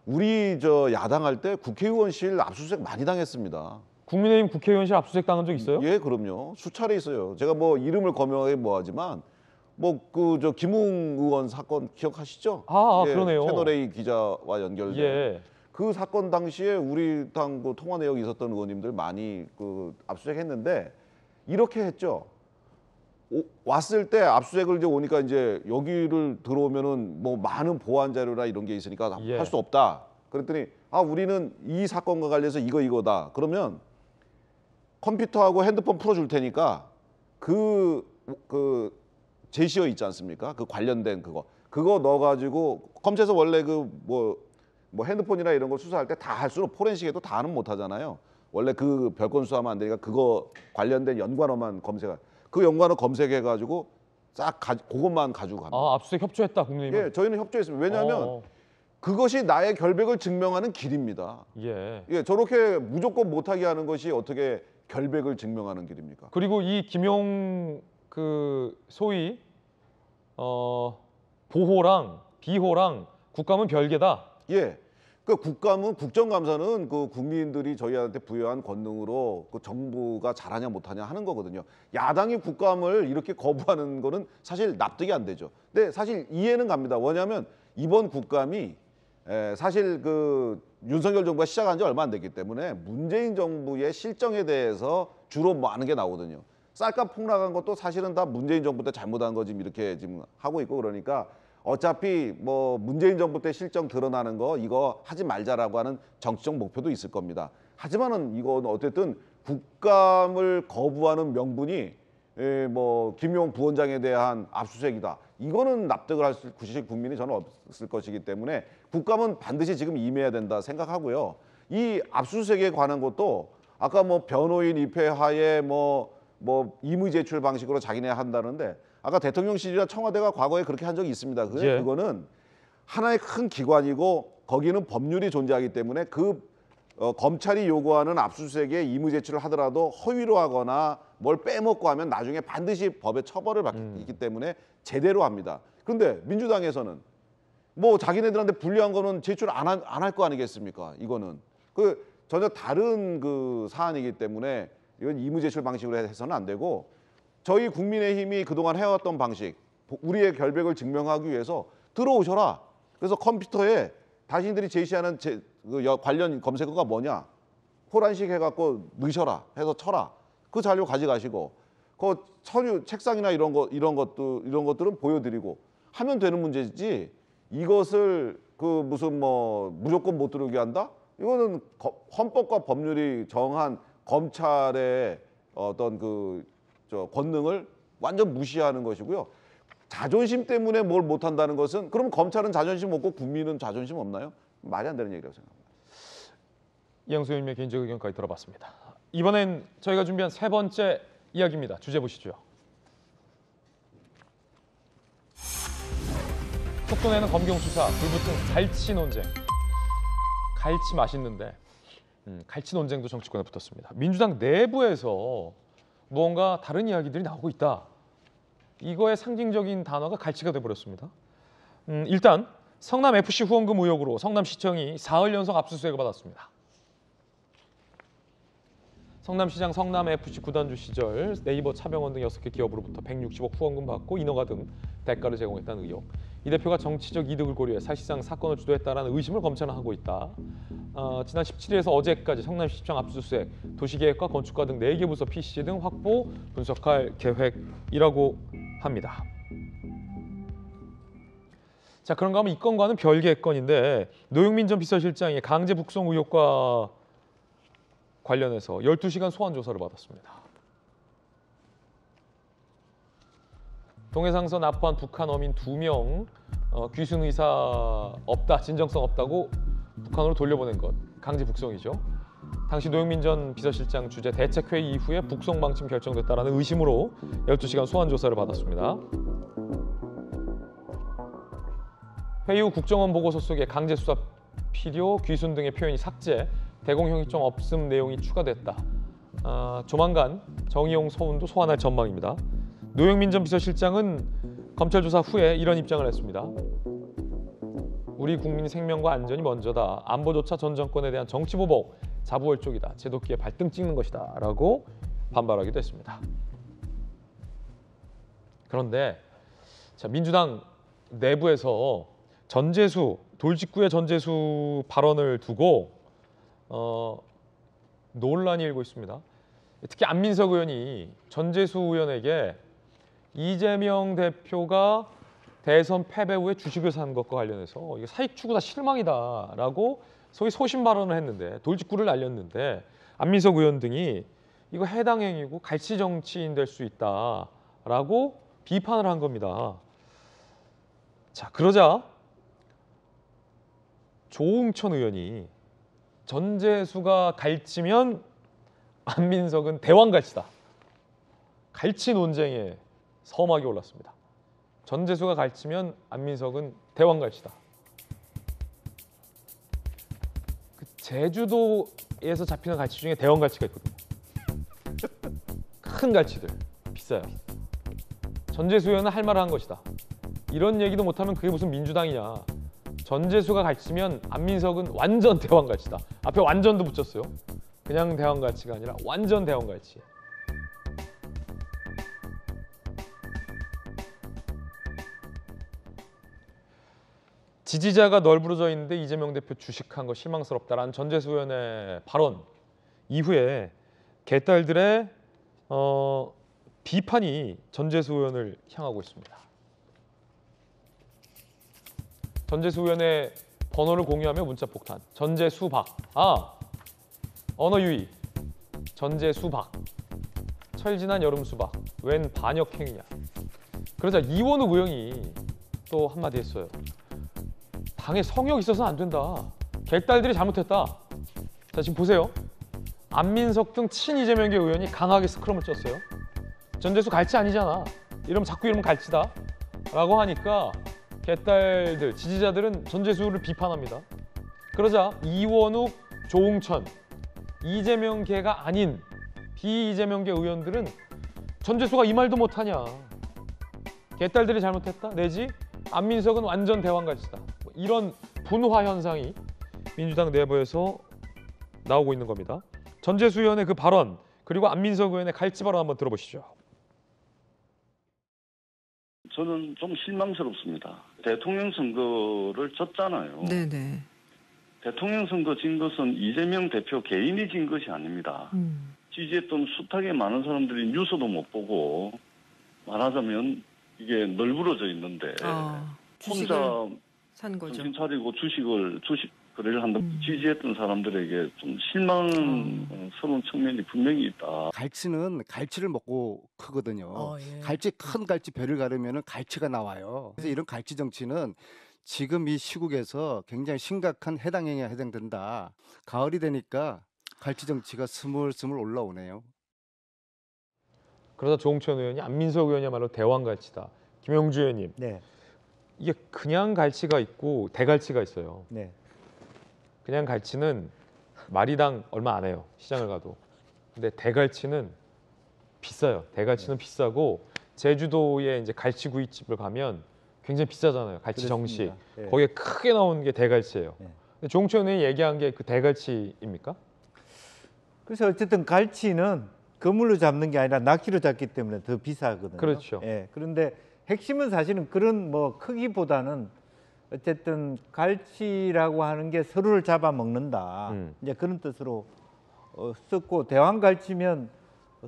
우리 저 야당할 때 국회의원실 압수수색 많이 당했습니다. 국민의힘 국회의원실 압수수색 당한 적 있어요? 예, 그럼요. 수차례 있어요. 제가 뭐 이름을 거명하기 뭐하지만 뭐 그 저 김웅 의원 사건 기억하시죠? 그러네요. 채널 A 기자와 연결된 예. 그 사건 당시에 우리 당 그 통화 내역이 있었던 의원님들 많이 그 압수수색했는데 이렇게 했죠. 왔을 때 압수수색을 이제 오니까 이제 여기를 들어오면은 뭐 많은 보안 자료나 이런 게 있으니까 할 수 없다. 그랬더니 우리는 이 사건과 관련해서 이거다. 그러면 컴퓨터하고 핸드폰 풀어줄 테니까 그 제시어 있지 않습니까? 그 관련된 그거 넣어가지고 검찰에서 원래 그 뭐 핸드폰이나 이런 거 수사할 때 다 할 수는 포렌식에도 다는 못 하잖아요. 원래 그 별건 수사하면 안 되니까 그거 관련된 연관어만 그 연관어 검색해가지고 싹 그것만 가지고 갑니다. 압수수색 협조했다 국민의힘. 예, 저희는 협조했습니다. 왜냐하면 그것이 나의 결백을 증명하는 길입니다. 예, 저렇게 무조건 못하게 하는 것이 어떻게 결백을 증명하는 길입니까? 그리고 이 김용 그 소위 보호랑 비호랑 국감은 별개다. 예. 그 국정감사는 그 국민들이 저희한테 부여한 권능으로 그 정부가 잘하냐 못하냐 하는 거거든요. 야당이 국감을 이렇게 거부하는 거는 사실 납득이 안 되죠. 근데 사실 이해는 갑니다. 왜냐하면 이번 국감이 사실 그 윤석열 정부가 시작한 지 얼마 안 됐기 때문에 문재인 정부의 실정에 대해서 주로 뭐 하는 게 나오거든요. 쌀값 폭락한 것도 사실은 다 문재인 정부 때 잘못한 거 지금 이렇게 지금 하고 있고 그러니까 어차피 뭐 문재인 정부 때 실정 드러나는 거 이거 하지 말자라고 하는 정치적 목표도 있을 겁니다. 하지만은 이건 어쨌든 국감을 거부하는 명분이 뭐 김용 부원장에 대한 압수수색이다. 이거는 납득을 할 국민이 저는 없을 것이기 때문에 국감은 반드시 지금 임해야 된다 생각하고요. 이 압수수색에 관한 것도 아까 뭐 변호인 입회하에 뭐 임의 제출 방식으로 자기네 한다는데 아까 대통령실이나 청와대가 과거에 그렇게 한 적이 있습니다. 그거는 하나의 큰 기관이고 거기는 법률이 존재하기 때문에 검찰이 요구하는 압수수색에 임의 제출을 하더라도 허위로 하거나 뭘 빼먹고 하면 나중에 반드시 법의 처벌을 받기 때문에 제대로 합니다. 그런데 민주당에서는 뭐 자기네들한테 불리한 거는 제출 안 할 거 아니겠습니까? 이거는 전혀 다른 그 사안이기 때문에 이건 임의 제출 방식으로 해서는 안 되고 저희 국민의힘이 그동안 해왔던 방식, 우리의 결백을 증명하기 위해서 들어오셔라. 그래서 컴퓨터에 당신들이 제시하는 관련 검색어가 뭐냐, 호란식 해갖고 넣으셔라 해서 쳐라. 그 자료 가져가시고 그 서류 책상이나 이런 것들은 보여드리고 하면 되는 문제지. 이것을 그 무슨 뭐 무조건 못 들어오게 한다? 이거는 헌법과 법률이 정한 검찰의 어떤 권능을 완전 무시하는 것이고요. 자존심 때문에 뭘 못한다는 것은 그럼 검찰은 자존심 없고 국민은 자존심 없나요? 말이 안 되는 얘기라고 생각합니다. 이양수 의원님의 개인적 의견까지 들어봤습니다. 이번엔 저희가 준비한 세 번째 이야기입니다. 주제 보시죠. 속도내는 검경 수사, 불붙은 갈치 논쟁. 갈치 맛있는데 갈치 논쟁도 정치권에 붙었습니다. 민주당 내부에서 무언가 다른 이야기들이 나오고 있다. 이거의 상징적인 단어가 갈치가 돼버렸습니다. 일단 성남FC 후원금 의혹으로 성남시청이 사흘 연속 압수수색을 받았습니다. 성남시장 성남FC 구단주 시절 네이버 차병원 등 6개 기업으로부터 160억 후원금 받고 인허가 등 대가를 제공했다는 의혹. 이 대표가 정치적 이득을 고려해 사실상 사건을 주도했다는 의심을 검찰은 하고 있다. 지난 17일에서 어제까지 성남시청 압수수색, 도시계획과 건축과 등 4개 부서 PC 등 확보, 분석할 계획이라고 합니다. 자, 그런가 하면 이 건과는 별개의 건인데 노영민 전 비서실장이 강제 북송 의혹과 관련해서 12시간 소환 조사를 받았습니다. 동해상서 납부한 북한 어민 2명 귀순 의사 없다, 진정성 없다고 북한으로 돌려보낸 것, 강제 북송이죠. 당시 노영민 전 비서실장 주재 대책회의 이후에 북송 방침 결정됐다라는 의심으로 12시간 소환 조사를 받았습니다. 회의 후 국정원 보고서 속에 강제 수사 필요, 귀순 등의 표현이 삭제, 대공형이점 없음 내용이 추가됐다. 조만간 정의용 서운도 소환할 전망입니다. 노영민 전 비서실장은 검찰 조사 후에 이런 입장을 했습니다. 우리 국민 생명과 안전이 먼저다. 안보조차 전 정권에 대한 정치보복, 자부월족이다. 제도기에 발등 찍는 것이다. 라고 반발하기도 했습니다. 그런데 자, 민주당 내부에서 전재수, 돌직구의 전재수 발언을 두고 논란이 일고 있습니다. 특히 안민석 의원이 전재수 의원에게 이재명 대표가 대선 패배 후에 주식을 산 것과 관련해서 이게 사익 추구다 실망이다라고 소위 소신 발언을 했는데 돌직구를 날렸는데 안민석 의원 등이 이거 해당 행위고 갈치 정치인 될 수 있다라고 비판을 한 겁니다. 자, 그러자 조응천 의원이 전재수가 갈치면 안민석은 대왕갈치다. 갈치 논쟁에 서막이 올랐습니다. 전재수가 갈치면 안민석은 대왕갈치다. 그 제주도에서 잡히는 갈치 중에 대왕갈치가 있거든요. 큰 갈치들, 비싸요. 전재수 의원은 할 말을 한 것이다. 이런 얘기도 못하면 그게 무슨 민주당이냐. 전재수가 갈치면 안민석은 완전 대왕갈치다. 앞에 완전도 붙였어요. 그냥 대왕갈치가 아니라 완전 대왕갈치. 지지자가 널브러져 있는데 이재명 대표 주식한 거 실망스럽다라는 전재수 의원의 발언 이후에 개딸들의 비판이 전재수 의원을 향하고 있습니다. 전재수 의원의 번호를 공유하며 문자폭탄. 전재수박. 언어 유희. 전재수박. 철지난 여름수박. 웬 반역행위냐. 그러자 이원욱 의원이 또 한마디 했어요. 당에 성역 있어서는 안 된다. 개딸들이 잘못했다. 자, 지금 보세요. 안민석 등 친이재명계 의원이 강하게 스크럼을 쪘어요. 전재수 갈치 아니잖아. 자꾸 이러면 갈치다. 라고 하니까 개딸들, 지지자들은 전재수를 비판합니다. 그러자 이원욱, 조응천, 이재명계가 아닌 비이재명계 의원들은 전재수가 이 말도 못하냐. 개딸들이 잘못했다. 내지 안민석은 완전 대왕갈치다. 이런 분화 현상이 민주당 내부에서 나오고 있는 겁니다. 전재수 의원의 그 발언 그리고 안민석 의원의 갈치 발언 한번 들어보시죠. 저는 좀 실망스럽습니다. 대통령 선거를 졌잖아요. 네네. 대통령 선거 진 것은 이재명 대표 개인이 진 것이 아닙니다. 지지했던 숱하게 많은 사람들이 뉴스도 못 보고 말하자면 이게 널브러져 있는데 혼자 산 거죠. 정신 차리고 주식 거래를 한다. 지지했던 사람들에게 좀 실망스러운 측면이 분명히 있다. 갈치는 갈치를 먹고 크거든요. 갈치 큰 갈치 배를 가르면 갈치가 나와요. 그래서 이런 갈치 정치는 지금 이 시국에서 굉장히 심각한 해당 행위에 해당된다. 가을이 되니까 갈치 정치가 스물스물 올라오네요. 그러다 조응천 의원이 안민석 의원이야말로 대왕갈치다. 김영주 의원님. 네. 이게 그냥 갈치가 있고 대갈치가 있어요. 네. 그냥 갈치는 마리당 얼마 안 해요. 시장을 가도. 근데 대갈치는 비싸요. 대갈치는 비싸고 제주도에 이제 갈치구이집을 가면 굉장히 비싸잖아요. 갈치 정식. 네. 거기에 크게 나오는 게 대갈치예요. 근데 조응천 의원이 얘기한 게 그 대갈치입니까? 그래서 어쨌든 갈치는 그물로 잡는 게 아니라 낚시로 잡기 때문에 더 비싸거든요. 그렇죠. 예. 그런데 핵심은 사실은 그런 크기보다는 어쨌든 갈치라고 하는 게 서로를 잡아먹는다. 이제 그런 뜻으로 썼고 대왕갈치면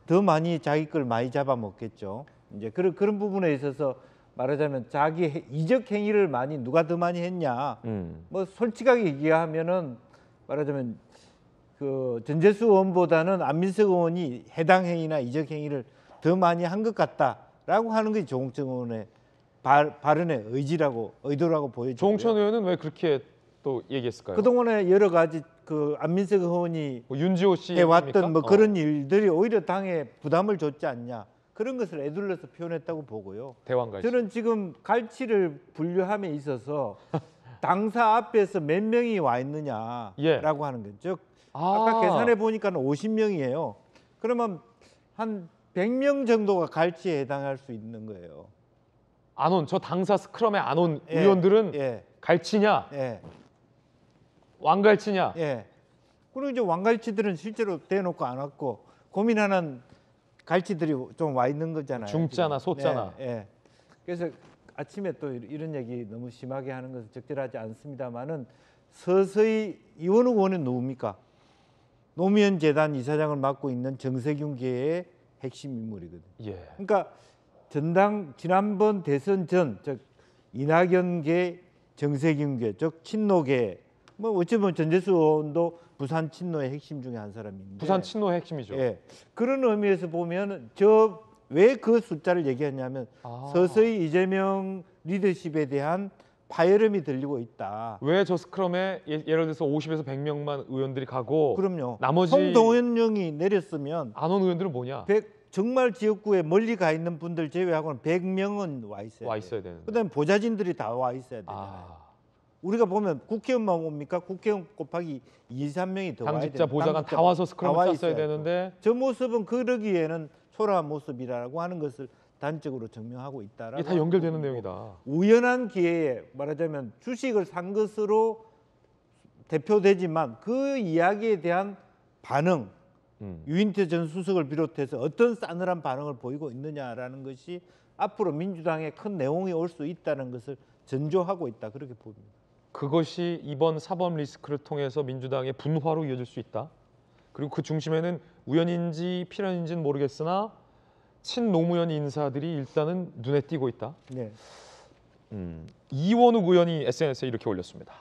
더 많이 자기 걸 많이 잡아먹겠죠. 이제 그런 부분에 있어서 말하자면 자기 이적 행위를 누가 더 많이 했냐. 솔직하게 얘기하면은 말하자면 그 전재수 의원보다는 안민석 의원이 해당 행위나 이적 행위를 더 많이 한 것 같다라고 하는 게 조응천 의원의 발언의 의도라고 보여지고요. 조응천 의원은 왜 그렇게 또 얘기했을까요? 그동안에 여러 가지 그 안민석 의원이 윤지호 씨 해왔던 그런 일들이 오히려 당에 부담을 줬지 않냐. 그런 것을 애둘러서 표현했다고 보고요. 대왕갈치. 저는 지금 갈치를 분류함에 있어서 당사 앞에서 몇 명이 와 있느냐라고 하는 거죠. 아까 계산해 보니까 50명이에요. 그러면 한 100명 정도가 갈치에 해당할 수 있는 거예요. 안 온, 저 당사 스크럼에 안 온 의원들은 갈치냐? 왕갈치냐? 그리고 이제 왕갈치들은 실제로 대놓고 안 왔고 고민하는 갈치들이 좀 와 있는 거잖아요. 중짜나 소짜나. 그래서 아침에 또 이런 얘기 너무 심하게 하는 것은 적절하지 않습니다만은 서서히 이원욱 의원은 누굽니까? 노무현 재단 이사장을 맡고 있는 정세균계의 핵심 인물이거든요. 예. 그러니까 전당 지난번 대선 전 즉 이낙연계, 정세균계, 즉 친노계 뭐 어쩌면 전재수 의원도 부산 친노의 핵심 중에 한 사람인데. 부산 친노의 핵심이죠. 예. 그런 의미에서 보면 저 왜 그 숫자를 얘기했냐면 서서히 이재명 리더십에 대한 파열음이 들리고 있다. 왜 저 스크럼에 예를 들어서 50에서 100명만 의원들이 가고 그럼요. 나머지 홍동현령이 내렸으면 안 온 의원들은 뭐냐? 정말 지역구에 멀리 가 있는 분들 제외하고는 100명은 와 있어야 되는데. 그다음에 보좌진들이 다 와 있어야 되잖아요. 우리가 보면 국회의원만 옵니까? 국회의원 곱하기 2, 3명이 더 와야 돼요. 당직자 보좌관 다 와서 스크럼을 짰어야 되는데 저 모습은 그러기에는 초라한 모습이라고 하는 것을 단적으로 증명하고 있다라고. 이게 다 연결되는 내용이다. 우연한 기회에 말하자면 주식을 산 것으로 대표되지만 그 이야기에 대한 반응, 유인태 전 수석을 비롯해서 어떤 싸늘한 반응을 보이고 있느냐라는 것이 앞으로 민주당에 큰 내용이 올 수 있다는 것을 전조하고 있다, 그렇게 봅니다. 그것이 이번 사법 리스크를 통해서 민주당의 분화로 이어질 수 있다. 그리고 그 중심에는 우연인지 필연인지는 모르겠으나 친노무현 인사들이 일단은 눈에 띄고 있다. 네. 이원욱 의원이 SNS에 이렇게 올렸습니다.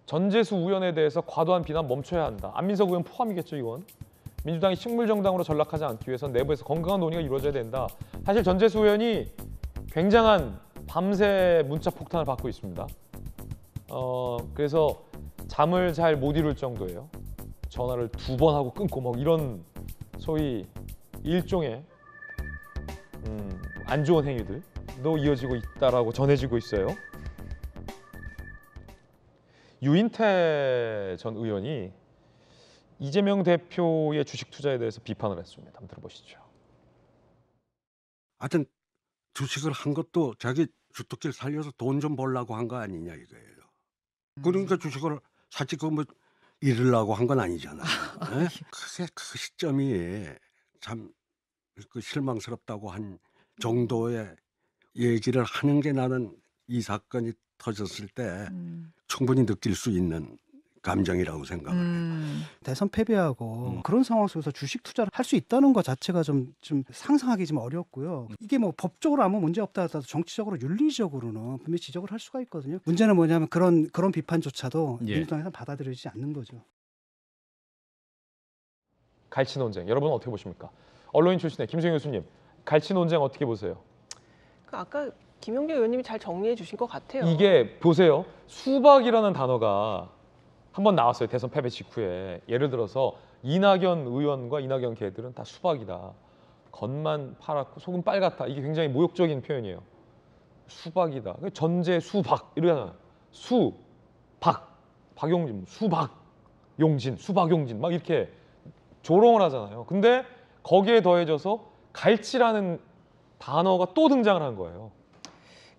전재수 의원에 대해서 과도한 비난 멈춰야 한다. 안민석 의원 포함이겠죠, 이건. 민주당이 식물정당으로 전락하지 않기 위해서 내부에서 건강한 논의가 이루어져야 된다. 사실 전재수 의원이 굉장한 밤새 문자 폭탄을 받고 있습니다. 그래서 잠을 잘 못 이룰 정도예요. 전화를 2번 하고 끊고 막 이런 소위 일종의 안 좋은 행위들도 이어지고 있다라고 전해지고 있어요. 유인태 전 의원이 이재명 대표의 주식 투자에 대해서 비판을 했습니다. 한번 들어보시죠. 하여튼 주식을 한 것도 자기 주특기를 살려서 돈 좀 벌려고 한 거 아니냐 이거예요. 그러니까 주식을 사실 그 뭐 잃으려고 한 건 아니잖아요. 네? 그 시점이 참 그 실망스럽다고 한 정도의 얘기를 하는 게 나는 이 사건이 터졌을 때 충분히 느낄 수 있는 감정이라고 생각을 해요. 대선 패배하고 그런 상황 속에서 주식 투자를 할 수 있다는 것 자체가 좀 상상하기 좀 어렵고요. 이게 뭐 법적으로 아무 문제 없다 하더라도 정치적으로 윤리적으로는 분명히 지적을 할 수가 있거든요. 문제는 뭐냐면 그런 비판조차도 민주당에서 받아들여지지 않는 거죠. 갈치 논쟁, 여러분은 어떻게 보십니까? 언론인 출신의 김수영 교수님, 갈치 논쟁 어떻게 보세요? 아까 김용재 의원님이 잘 정리해 주신 것 같아요. 이게 보세요. 수박이라는 단어가 한번 나왔어요. 대선 패배 직후에. 예를 들어서 이낙연 의원과 이낙연 개들은 다 수박이다. 겉만 파랗고 속은 빨갛다. 이게 굉장히 모욕적인 표현이에요. 수박이다. 전제 수박 이러잖아요. 수박, 박용진, 수박, 용진, 수박용진 막 이렇게 조롱을 하잖아요. 근데 거기에 더해져서 갈치라는 단어가 또 등장을 한 거예요.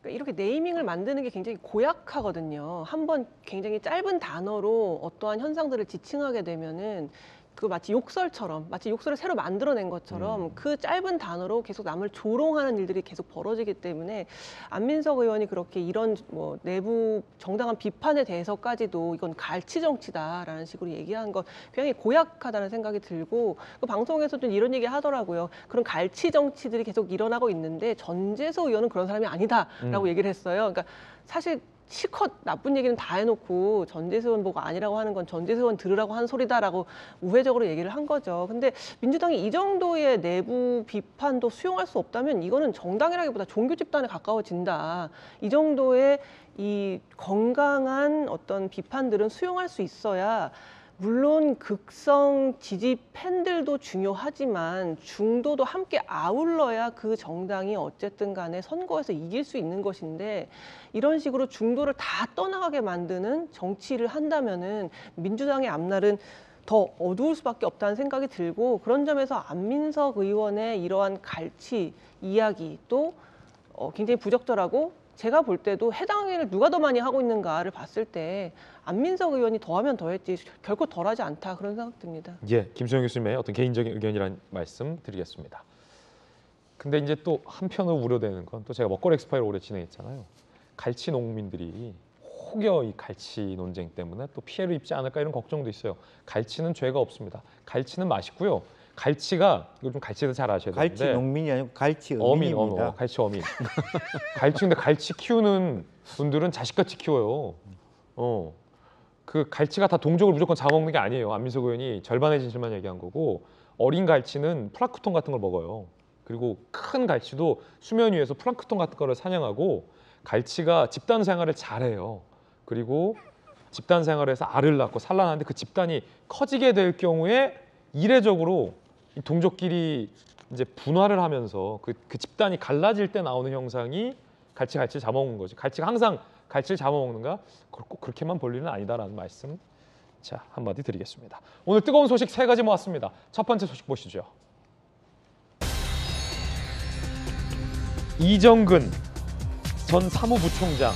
그러니까 이렇게 네이밍을 만드는 게 굉장히 고약하거든요. 한번 굉장히 짧은 단어로 어떠한 현상들을 지칭하게 되면은 그 마치 욕설처럼, 마치 욕설을 새로 만들어낸 것처럼 그 짧은 단어로 계속 남을 조롱하는 일들이 계속 벌어지기 때문에 안민석 의원이 그렇게 이런 뭐 내부 정당한 비판에 대해서까지도 이건 갈치 정치다라는 식으로 얘기한 건 굉장히 고약하다는 생각이 들고 그 방송에서도 이런 얘기 하더라고요. 그런 갈치 정치들이 계속 일어나고 있는데 전재수 의원은 그런 사람이 아니다라고 얘기를 했어요. 그러니까 사실 실컷 나쁜 얘기는 다 해놓고 전재수 의원 보고 아니라고 하는 건 전재수 의원 들으라고 한 소리다라고 우회적으로 얘기를 한 거죠. 근데 민주당이 이 정도의 내부 비판도 수용할 수 없다면 이거는 정당이라기보다 종교 집단에 가까워진다. 이 정도의 이 건강한 어떤 비판들은 수용할 수 있어야 물론 극성 지지 팬들도 중요하지만 중도도 함께 아울러야 그 정당이 어쨌든 간에 선거에서 이길 수 있는 것인데 이런 식으로 중도를 다 떠나가게 만드는 정치를 한다면은 민주당의 앞날은 더 어두울 수밖에 없다는 생각이 들고 그런 점에서 안민석 의원의 이러한 갈치 이야기도 굉장히 부적절하고 제가 볼 때도 해당 일을 누가 더 많이 하고 있는가를 봤을 때 안민석 의원이 더하면 더했지 결코 덜하지 않다 그런 생각 듭니다. 예, 김수영 교수님의 어떤 개인적인 의견이라는 말씀 드리겠습니다. 근데 이제 또 한편으로 우려되는 건 또 제가 먹거리 엑스파일을 오래 진행했잖아요. 갈치 농민들이 혹여 이 갈치 논쟁 때문에 또 피해를 입지 않을까 이런 걱정도 있어요. 갈치는 죄가 없습니다. 갈치는 맛있고요. 갈치가 이거 좀 갈치도 잘 아셔야 되는데 갈치 농민이 아니고 갈치 어민입니다. 갈치 어민. 근데 갈치 키우는 분들은 자식같이 키워요. 그 갈치가 다 동족을 무조건 잡아먹는 게 아니에요. 안민석 의원이 절반의 진실만 얘기한 거고 어린 갈치는 플랑크톤 같은 걸 먹어요. 그리고 큰 갈치도 수면 위에서 플랑크톤 같은 거를 사냥하고 갈치가 집단 생활을 잘해요. 그리고 집단 생활에서 알을 낳고 산란하는데 그 집단이 커지게 될 경우에 이례적으로 이 동족끼리 이제 분화를 하면서 그 집단이 갈라질 때 나오는 형상이 갈치를 잡아먹는 거지. 갈치가 항상 갈치를 잡아먹는가? 꼭 그렇게만 볼 일은 아니다라는 말씀 자 한마디 드리겠습니다. 오늘 뜨거운 소식 3가지 모았습니다. 첫 번째 소식 보시죠. 이정근 전 사무부총장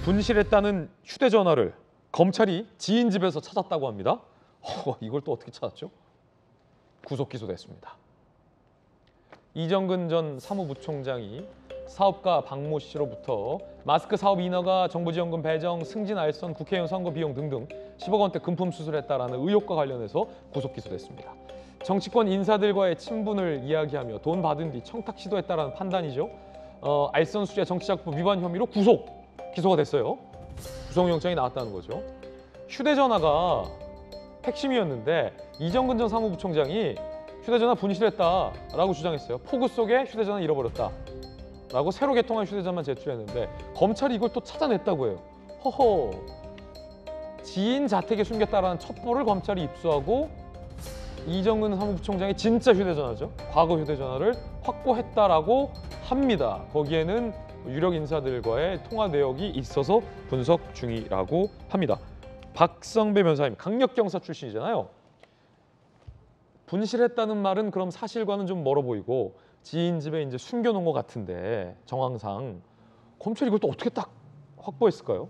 분실했다는 휴대전화를 검찰이 지인 집에서 찾았다고 합니다. 이걸 또 어떻게 찾았죠? 구속 기소됐습니다. 이정근 전 사무부총장이 사업가 박모 씨로부터 마스크 사업 인허가, 정부지원금 배정, 승진 알선, 국회의원 선거 비용 등등 10억 원대 금품 수수했다라는 의혹과 관련해서 구속 기소됐습니다. 정치권 인사들과의 친분을 이야기하며 돈 받은 뒤 청탁 시도했다라는 판단이죠. 알선 수재 정치자금법 위반 혐의로 기소가 됐어요. 구속영장이 나왔다는 거죠. 휴대전화가 핵심이었는데 이정근 전 사무부총장이 휴대전화 분실했다라고 주장했어요. 폭우 속에 휴대전화 잃어버렸다라고 새로 개통한 휴대전화만 제출했는데 검찰이 이걸 또 찾아냈다고 해요. 허허. 지인 자택에 숨겼다라는 첩보를 검찰이 입수하고 이정근 사무부총장이 진짜 휴대전화죠. 과거 휴대전화를 확보했다라고 합니다. 거기에는 유력 인사들과의 통화 내역이 있어서 분석 중이라고 합니다. 박성배 변호사님, 강력경사 출신이잖아요. 분실했다는 말은 그럼 사실과는 좀 멀어 보이고 지인 집에 이제 숨겨놓은 것 같은데 정황상 검찰이 이걸 또 어떻게 딱 확보했을까요?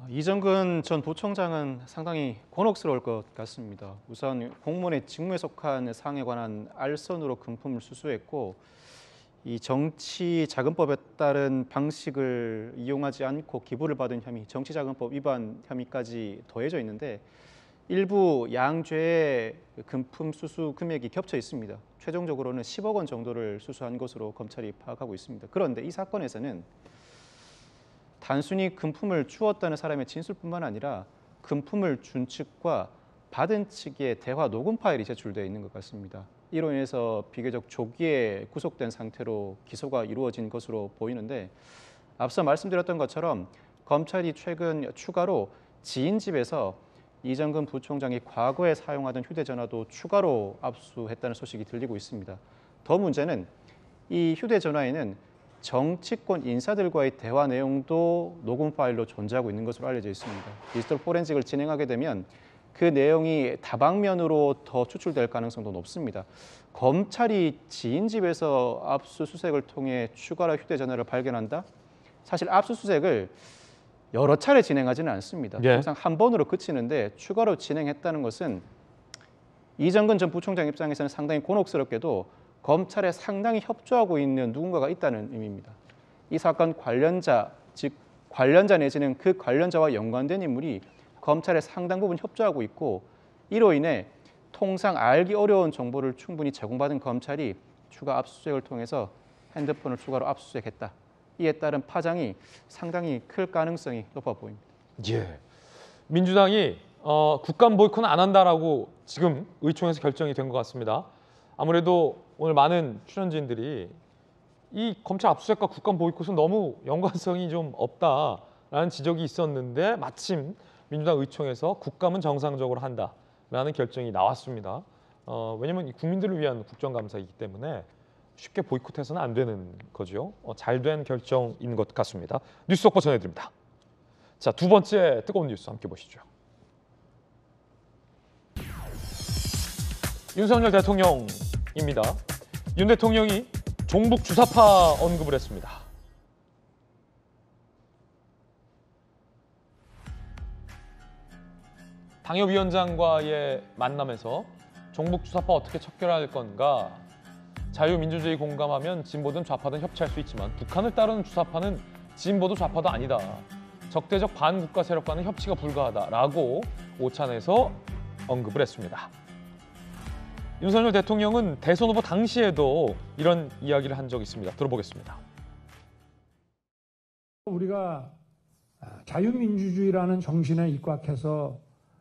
이정근 전 부총장은 상당히 곤혹스러울 것 같습니다. 우선 공무원의 직무에 속한 사항에 관한 알선으로 금품을 수수했고 이 정치자금법에 따른 방식을 이용하지 않고 기부를 받은 혐의, 정치자금법 위반 혐의까지 더해져 있는데 일부 양죄의 금품 수수 금액이 겹쳐 있습니다. 최종적으로는 10억 원 정도를 수수한 것으로 검찰이 파악하고 있습니다. 그런데 이 사건에서는 단순히 금품을 주었다는 사람의 진술뿐만 아니라 금품을 준 측과 받은 측의 대화 녹음 파일이 제출되어 있는 것 같습니다. 이로 인해서 비교적 조기에 구속된 상태로 기소가 이루어진 것으로 보이는데 앞서 말씀드렸던 것처럼 검찰이 최근 추가로 지인 집에서 이정근 부총장이 과거에 사용하던 휴대전화도 추가로 압수했다는 소식이 들리고 있습니다. 더 문제는 이 휴대전화에는 정치권 인사들과의 대화 내용도 녹음 파일로 존재하고 있는 것으로 알려져 있습니다. 디지털 포렌식을 진행하게 되면 그 내용이 다방면으로 더 추출될 가능성도 높습니다. 검찰이 지인 집에서 압수수색을 통해 추가로 휴대전화를 발견한다? 사실 압수수색을 여러 차례 진행하지는 않습니다. 항상 한 번으로 그치는데 추가로 진행했다는 것은 이정근 전 부총장 입장에서는 상당히 곤혹스럽게도 검찰에 상당히 협조하고 있는 누군가가 있다는 의미입니다. 이 사건 관련자, 즉 관련자 내지는 그 관련자와 연관된 인물이 검찰에 상당 부분 협조하고 있고 이로 인해 통상 알기 어려운 정보를 충분히 제공받은 검찰이 추가 압수수색을 통해서 핸드폰을 추가로 압수수색했다. 이에 따른 파장이 상당히 클 가능성이 높아 보입니다. 예, 민주당이 국감 보이콧은 안 한다라고 지금 의총에서 결정이 된 것 같습니다. 아무래도 오늘 많은 출연진들이 이 검찰 압수수색과 국감 보이콧은 너무 연관성이 좀 없다라는 지적이 있었는데 마침 민주당 의총에서 국감은 정상적으로 한다라는 결정이 나왔습니다. 왜냐하면 국민들을 위한 국정감사이기 때문에 쉽게 보이콧해서는 안 되는 거죠. 잘된 결정인 것 같습니다. 뉴스 속보 전해드립니다. 자, 두 번째 뜨거운 뉴스 함께 보시죠. 윤석열 대통령입니다. 윤 대통령이 종북 주사파 언급을 했습니다. 당협위원장과의 만남에서 종북 주사파 어떻게 척결할 건가 자유민주주의 공감하면 진보든 좌파든 협치할 수 있지만 북한을 따르는 주사파는 진보도 좌파도 아니다. 적대적 반국가 세력과는 협치가 불가하다라고 오찬에서 언급을 했습니다. 윤석열 대통령은 대선 후보 당시에도 이런 이야기를 한 적이 있습니다. 들어보겠습니다. 우리가 자유민주주의라는 정신에 입각해서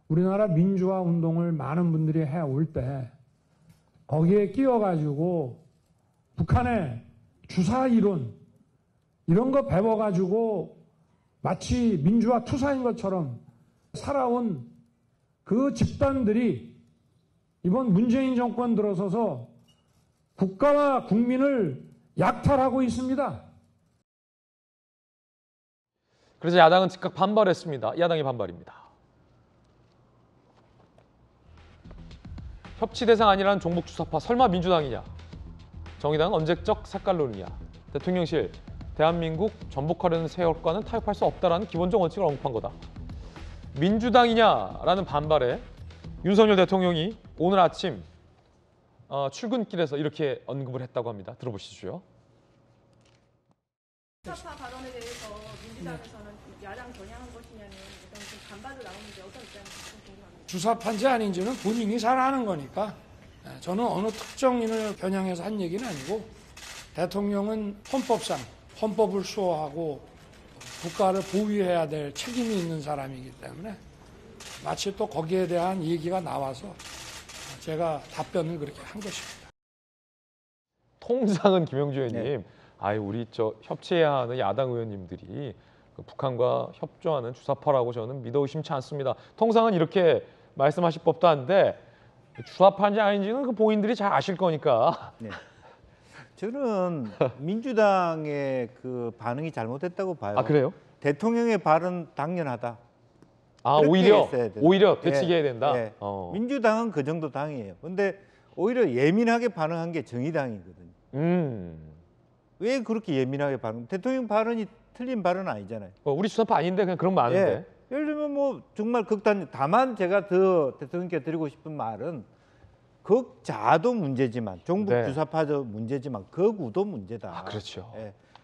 우리나라 민주화 운동을 많은 분들이 해올 때 거기에 끼어가지고 북한의 주사 이론 이런 거 배워가지고 마치 민주화 투사인 것처럼 살아온 그 집단들이 이번 문재인 정권 들어서서 국가와 국민을 약탈하고 있습니다. 그래서 야당은 즉각 반발했습니다. 야당의 반발입니다. 협치 대상 아니라는 종북 주사파 설마 민주당이냐? 정의당은 언제적 색깔론이냐? 대통령실, 대한민국 전복하려는 세력과는 타협할 수 없다라는 기본적 원칙을 언급한 거다. 민주당이냐라는 반발에 윤석열 대통령이 오늘 아침 출근길에서 이렇게 언급을 했다고 합니다. 들어보시죠. 주사파 발언에 대해서 민주당에서는 야당 겨냥한 것이냐는 일단 좀 반발도 나오는데 어떤 입장인지 좀 궁금합니다. 주사파인지 아닌지는 본인이 잘 아는 거니까 저는 어느 특정인을 겨냥해서 한 얘기는 아니고 대통령은 헌법상 헌법을 수호하고 국가를 보위해야 될 책임이 있는 사람이기 때문에 마치 또 거기에 대한 얘기가 나와서 제가 답변을 그렇게 한 것입니다. 통상은 김영주 의원님, 우리 협치해야 하는 야당 의원님들이 북한과 협조하는 주사파라고 저는 믿어 의심치 않습니다. 통상은 이렇게 말씀하실 법도 한데 주사파인지 아닌지는 그 본인들이 잘 아실 거니까. 네. 저는 민주당의 그 반응이 잘못됐다고 봐요. 아, 그래요? 대통령의 발언 당연하다. 오히려 되치게 해야 된다. 네. 민주당은 그 정도 당이에요. 근데 오히려 예민하게 반응한 게 정의당이거든요. 왜 그렇게 예민하게 반응? 대통령 발언이 틀린 발언은 아니잖아요. 우리 주사파 아닌데 그냥 그런 거 아는데. 예를 들면 뭐 정말 극단. 다만 제가 더 대통령께 드리고 싶은 말은 극자도 문제지만 종북 주사파도 문제지만 극우도 문제다. 그렇죠.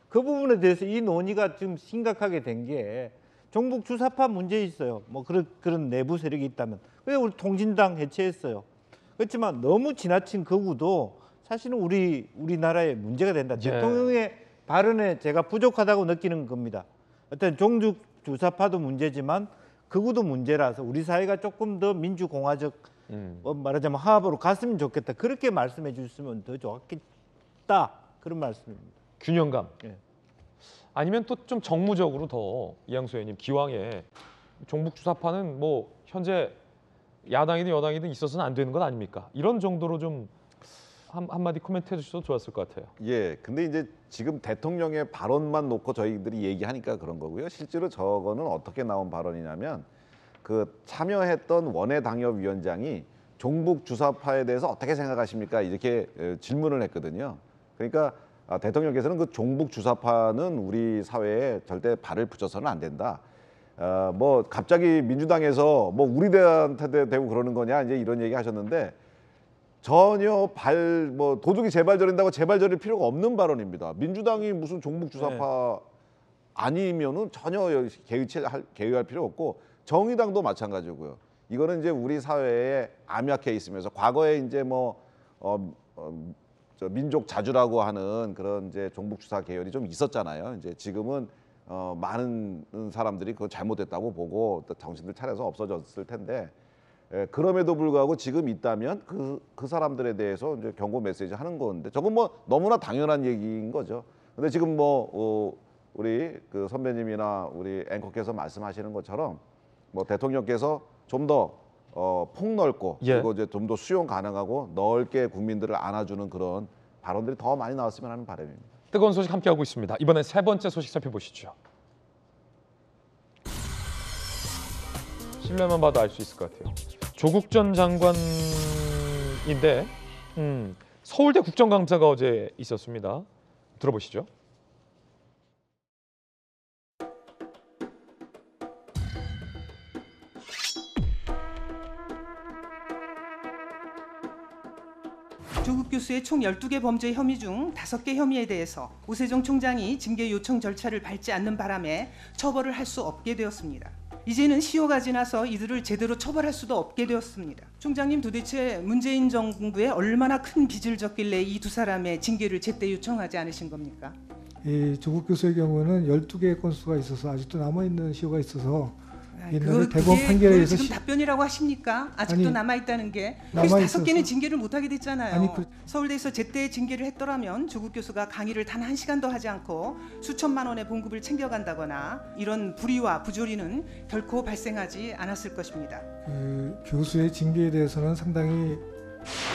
그 부분에 대해서 이 논의가 지금 심각하게 된 게 종북 주사파 문제 있어요. 뭐 그런 내부 세력이 있다면. 그래서 우리 통진당 해체했어요. 그렇지만 너무 지나친 극우도 사실은 우리나라에 문제가 된다. 대통령의 발언에 제가 부족하다고 느끼는 겁니다. 어떤 종북 주사파도 문제지만 극우도 문제라서 우리 사회가 조금 더 민주공화적 말하자면 화합으로 갔으면 좋겠다. 그렇게 말씀해 주셨으면 더 좋았겠다. 그런 말씀입니다. 균형감. 아니면 또 좀 정무적으로 더 이양수 의원님 기왕에 종북 주사파는 뭐 현재 야당이든 여당이든 있어서는 안 되는 것 아닙니까? 이런 정도로 좀 한마디 코멘트 해주셔도 좋았을 것 같아요. 근데 이제 지금 대통령의 발언만 놓고 저희들이 얘기하니까 그런 거고요. 실제로 저거는 어떻게 나온 발언이냐면 그 참여했던 원외당협위원장이 종북 주사파에 대해서 어떻게 생각하십니까? 이렇게 질문을 했거든요. 그러니까 대통령께서는 그 종북 주사파는 우리 사회에 절대 발을 붙여서는 안 된다. 뭐 갑자기 민주당에서 뭐 우리들한테 대고 그러는 거냐 이제 이런 얘기 하셨는데 전혀 뭐 도둑이 제발 저린다고 제발 저릴 필요가 없는 발언입니다. 민주당이 무슨 종북 주사파 아니면은 전혀 개의할 필요 없고 정의당도 마찬가지고요. 이거는 이제 우리 사회에 암약해 있으면서 과거에 이제 민족 자주라고 하는 그런 이제 종북 주사 계열이 좀 있었잖아요. 이제 지금은 많은 사람들이 그거 잘못됐다고 보고 또 정신들 차려서 없어졌을 텐데 그럼에도 불구하고 지금 있다면 그 사람들에 대해서 이제 경고 메시지 하는 건데 저건 뭐 너무나 당연한 얘기인 거죠. 근데 지금 우리 그 선배님이나 우리 앵커께서 말씀하시는 것처럼 뭐 대통령께서 좀 더 폭넓고 그리고 이제 좀 더 수용 가능하고 넓게 국민들을 안아주는 그런 발언들이 더 많이 나왔으면 하는 바람입니다. 뜨거운 소식 함께하고 있습니다. 이번엔 세 번째 소식 살펴보시죠. 실내만 봐도 알 수 있을 것 같아요. 조국 전 장관인데 서울대 국정감사가 어제 있었습니다. 들어보시죠. 조국 교수의 총 12개 범죄 혐의 중 5개 혐의에 대해서 오세정 총장이 징계 요청 절차를 밟지 않는 바람에 처벌을 할 수 없게 되었습니다. 이제는 시효가 지나서 이들을 제대로 처벌할 수도 없게 되었습니다. 총장님, 도대체 문재인 정부에 얼마나 큰 빚을 졌길래 이 두 사람의 징계를 제때 요청하지 않으신 겁니까? 이 조국 교수의 경우는 12개의 건수가 있어서 아직도 남아있는 시효가 있어서 옛날에 대법원 판결에 의해서 지금 답변이라고 하십니까? 아직도 남아있다는 게. 그래서 5개는 징계를 못하게 됐잖아요. 서울대에서 제때 징계를 했더라면 조국 교수가 강의를 단 1시간도 하지 않고 수천만 원의 봉급을 챙겨간다거나 이런 불의와 부조리는 결코 발생하지 않았을 것입니다. 그 교수의 징계에 대해서는 상당히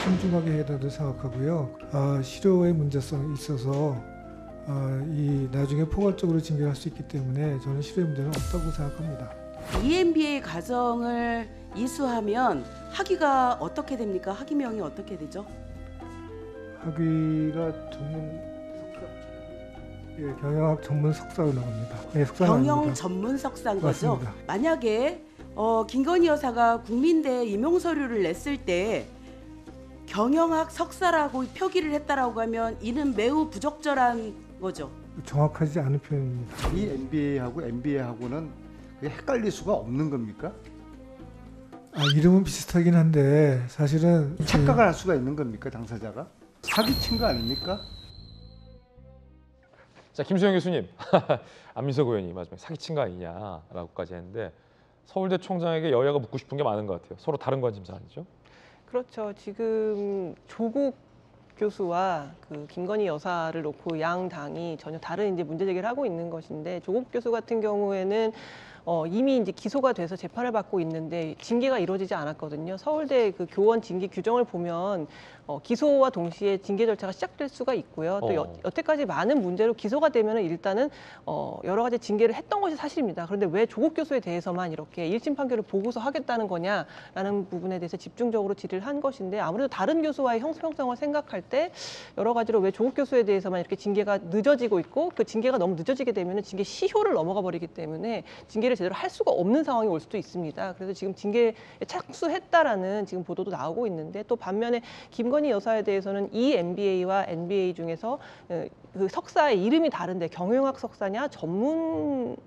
신중하게 해야 된다고 생각하고요. 실효의 문제성이 있어서 이 나중에 포괄적으로 징계를 할 수 있기 때문에 저는 실효의 문제는 없다고 생각합니다. EMBA 과정을 이수하면 학위가 어떻게 됩니까? 학위명이 어떻게 되죠? 학위가 전문 석사, 경영학 전문 석사로 나갑니다. 네, 경영 전문 석사인 거죠? 맞습니다. 만약에 김건희 여사가 국민대 임용 서류를 냈을 때 경영학 석사라고 표기를 했다라고 하면 이는 매우 부적절한 거죠. 정확하지 않은 표현입니다. 이 MBA하고 MBA하고는 헷갈릴 수가 없는 겁니까? 이름은 비슷하긴 한데 사실은 착각을 할 수가 있는 겁니까, 당사자가? 사기친 거 아닙니까? 자, 김수영 교수님, 안민석 의원이 마지막에 사기친 거 아니냐라고까지 했는데 서울대 총장에게 여야가 묻고 싶은 게 많은 것 같아요. 서로 다른 관심사 아니죠? 그렇죠. 지금 조국 교수와 그 김건희 여사를 놓고 양 당이 전혀 다른 이제 문제 제기를 하고 있는 것인데, 조국 교수 같은 경우에는 이미 이제 기소가 돼서 재판을 받고 있는데 징계가 이루어지지 않았거든요. 서울대 그 교원 징계 규정을 보면 기소와 동시에 징계 절차가 시작될 수가 있고요. 또 여태까지 많은 문제로 기소가 되면은 일단은 여러 가지 징계를 했던 것이 사실입니다. 그런데 왜 조국 교수에 대해서만 이렇게 1심 판결을 보고서 하겠다는 거냐라는 부분에 대해서 집중적으로 질의를 한 것인데, 아무래도 다른 교수와의 형평성을 생각할 때 여러 가지로 왜 조국 교수에 대해서만 이렇게 징계가 늦어지고 있고, 그 징계가 너무 늦어지게 되면은 징계 시효를 넘어가 버리기 때문에 징계를 제대로 할 수가 없는 상황이 올 수도 있습니다. 그래서 지금 징계에 착수했다라는 지금 보도도 나오고 있는데, 또 반면에 김건희 여사에 대해서는 이 MBA와 NBA 중에서 그 석사의 이름이 다른데 경영학 석사냐 전문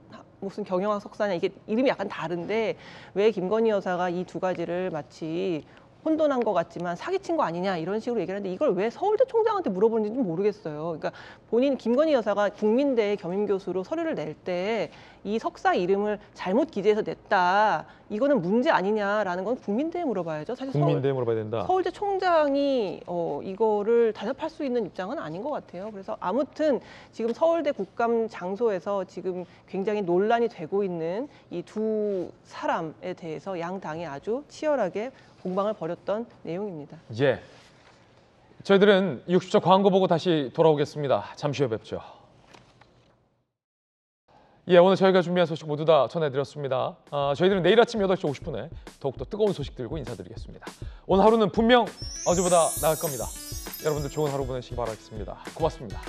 무슨 경영학 석사냐, 이게 이름이 약간 다른데 왜 김건희 여사가 이 두 가지를 마치 혼돈한 것 같지만 사기친 거 아니냐 이런 식으로 얘기를 하는데, 이걸 왜 서울대 총장한테 물어보는지 좀 모르겠어요. 그러니까 본인 김건희 여사가 국민대 겸임교수로 서류를 낼 때 이 석사 이름을 잘못 기재해서 냈다, 이거는 문제 아니냐라는 건 국민대에 물어봐야죠. 사실 국민대에 물어봐야 된다. 서울대 총장이 이거를 대답할 수 있는 입장은 아닌 것 같아요. 그래서 아무튼 지금 서울대 국감 장소에서 지금 굉장히 논란이 되고 있는 이 두 사람에 대해서 양 당이 아주 치열하게 공방을 벌였던 내용입니다. 예, 저희들은 60초 광고 보고 다시 돌아오겠습니다. 잠시 후에 뵙죠. 예, 오늘 저희가 준비한 소식 모두 다 전해드렸습니다. 저희들은 내일 아침 8시 50분에 더욱더 뜨거운 소식 들고 인사드리겠습니다. 오늘 하루는 분명 어제보다 나을 겁니다. 여러분들 좋은 하루 보내시기 바라겠습니다. 고맙습니다.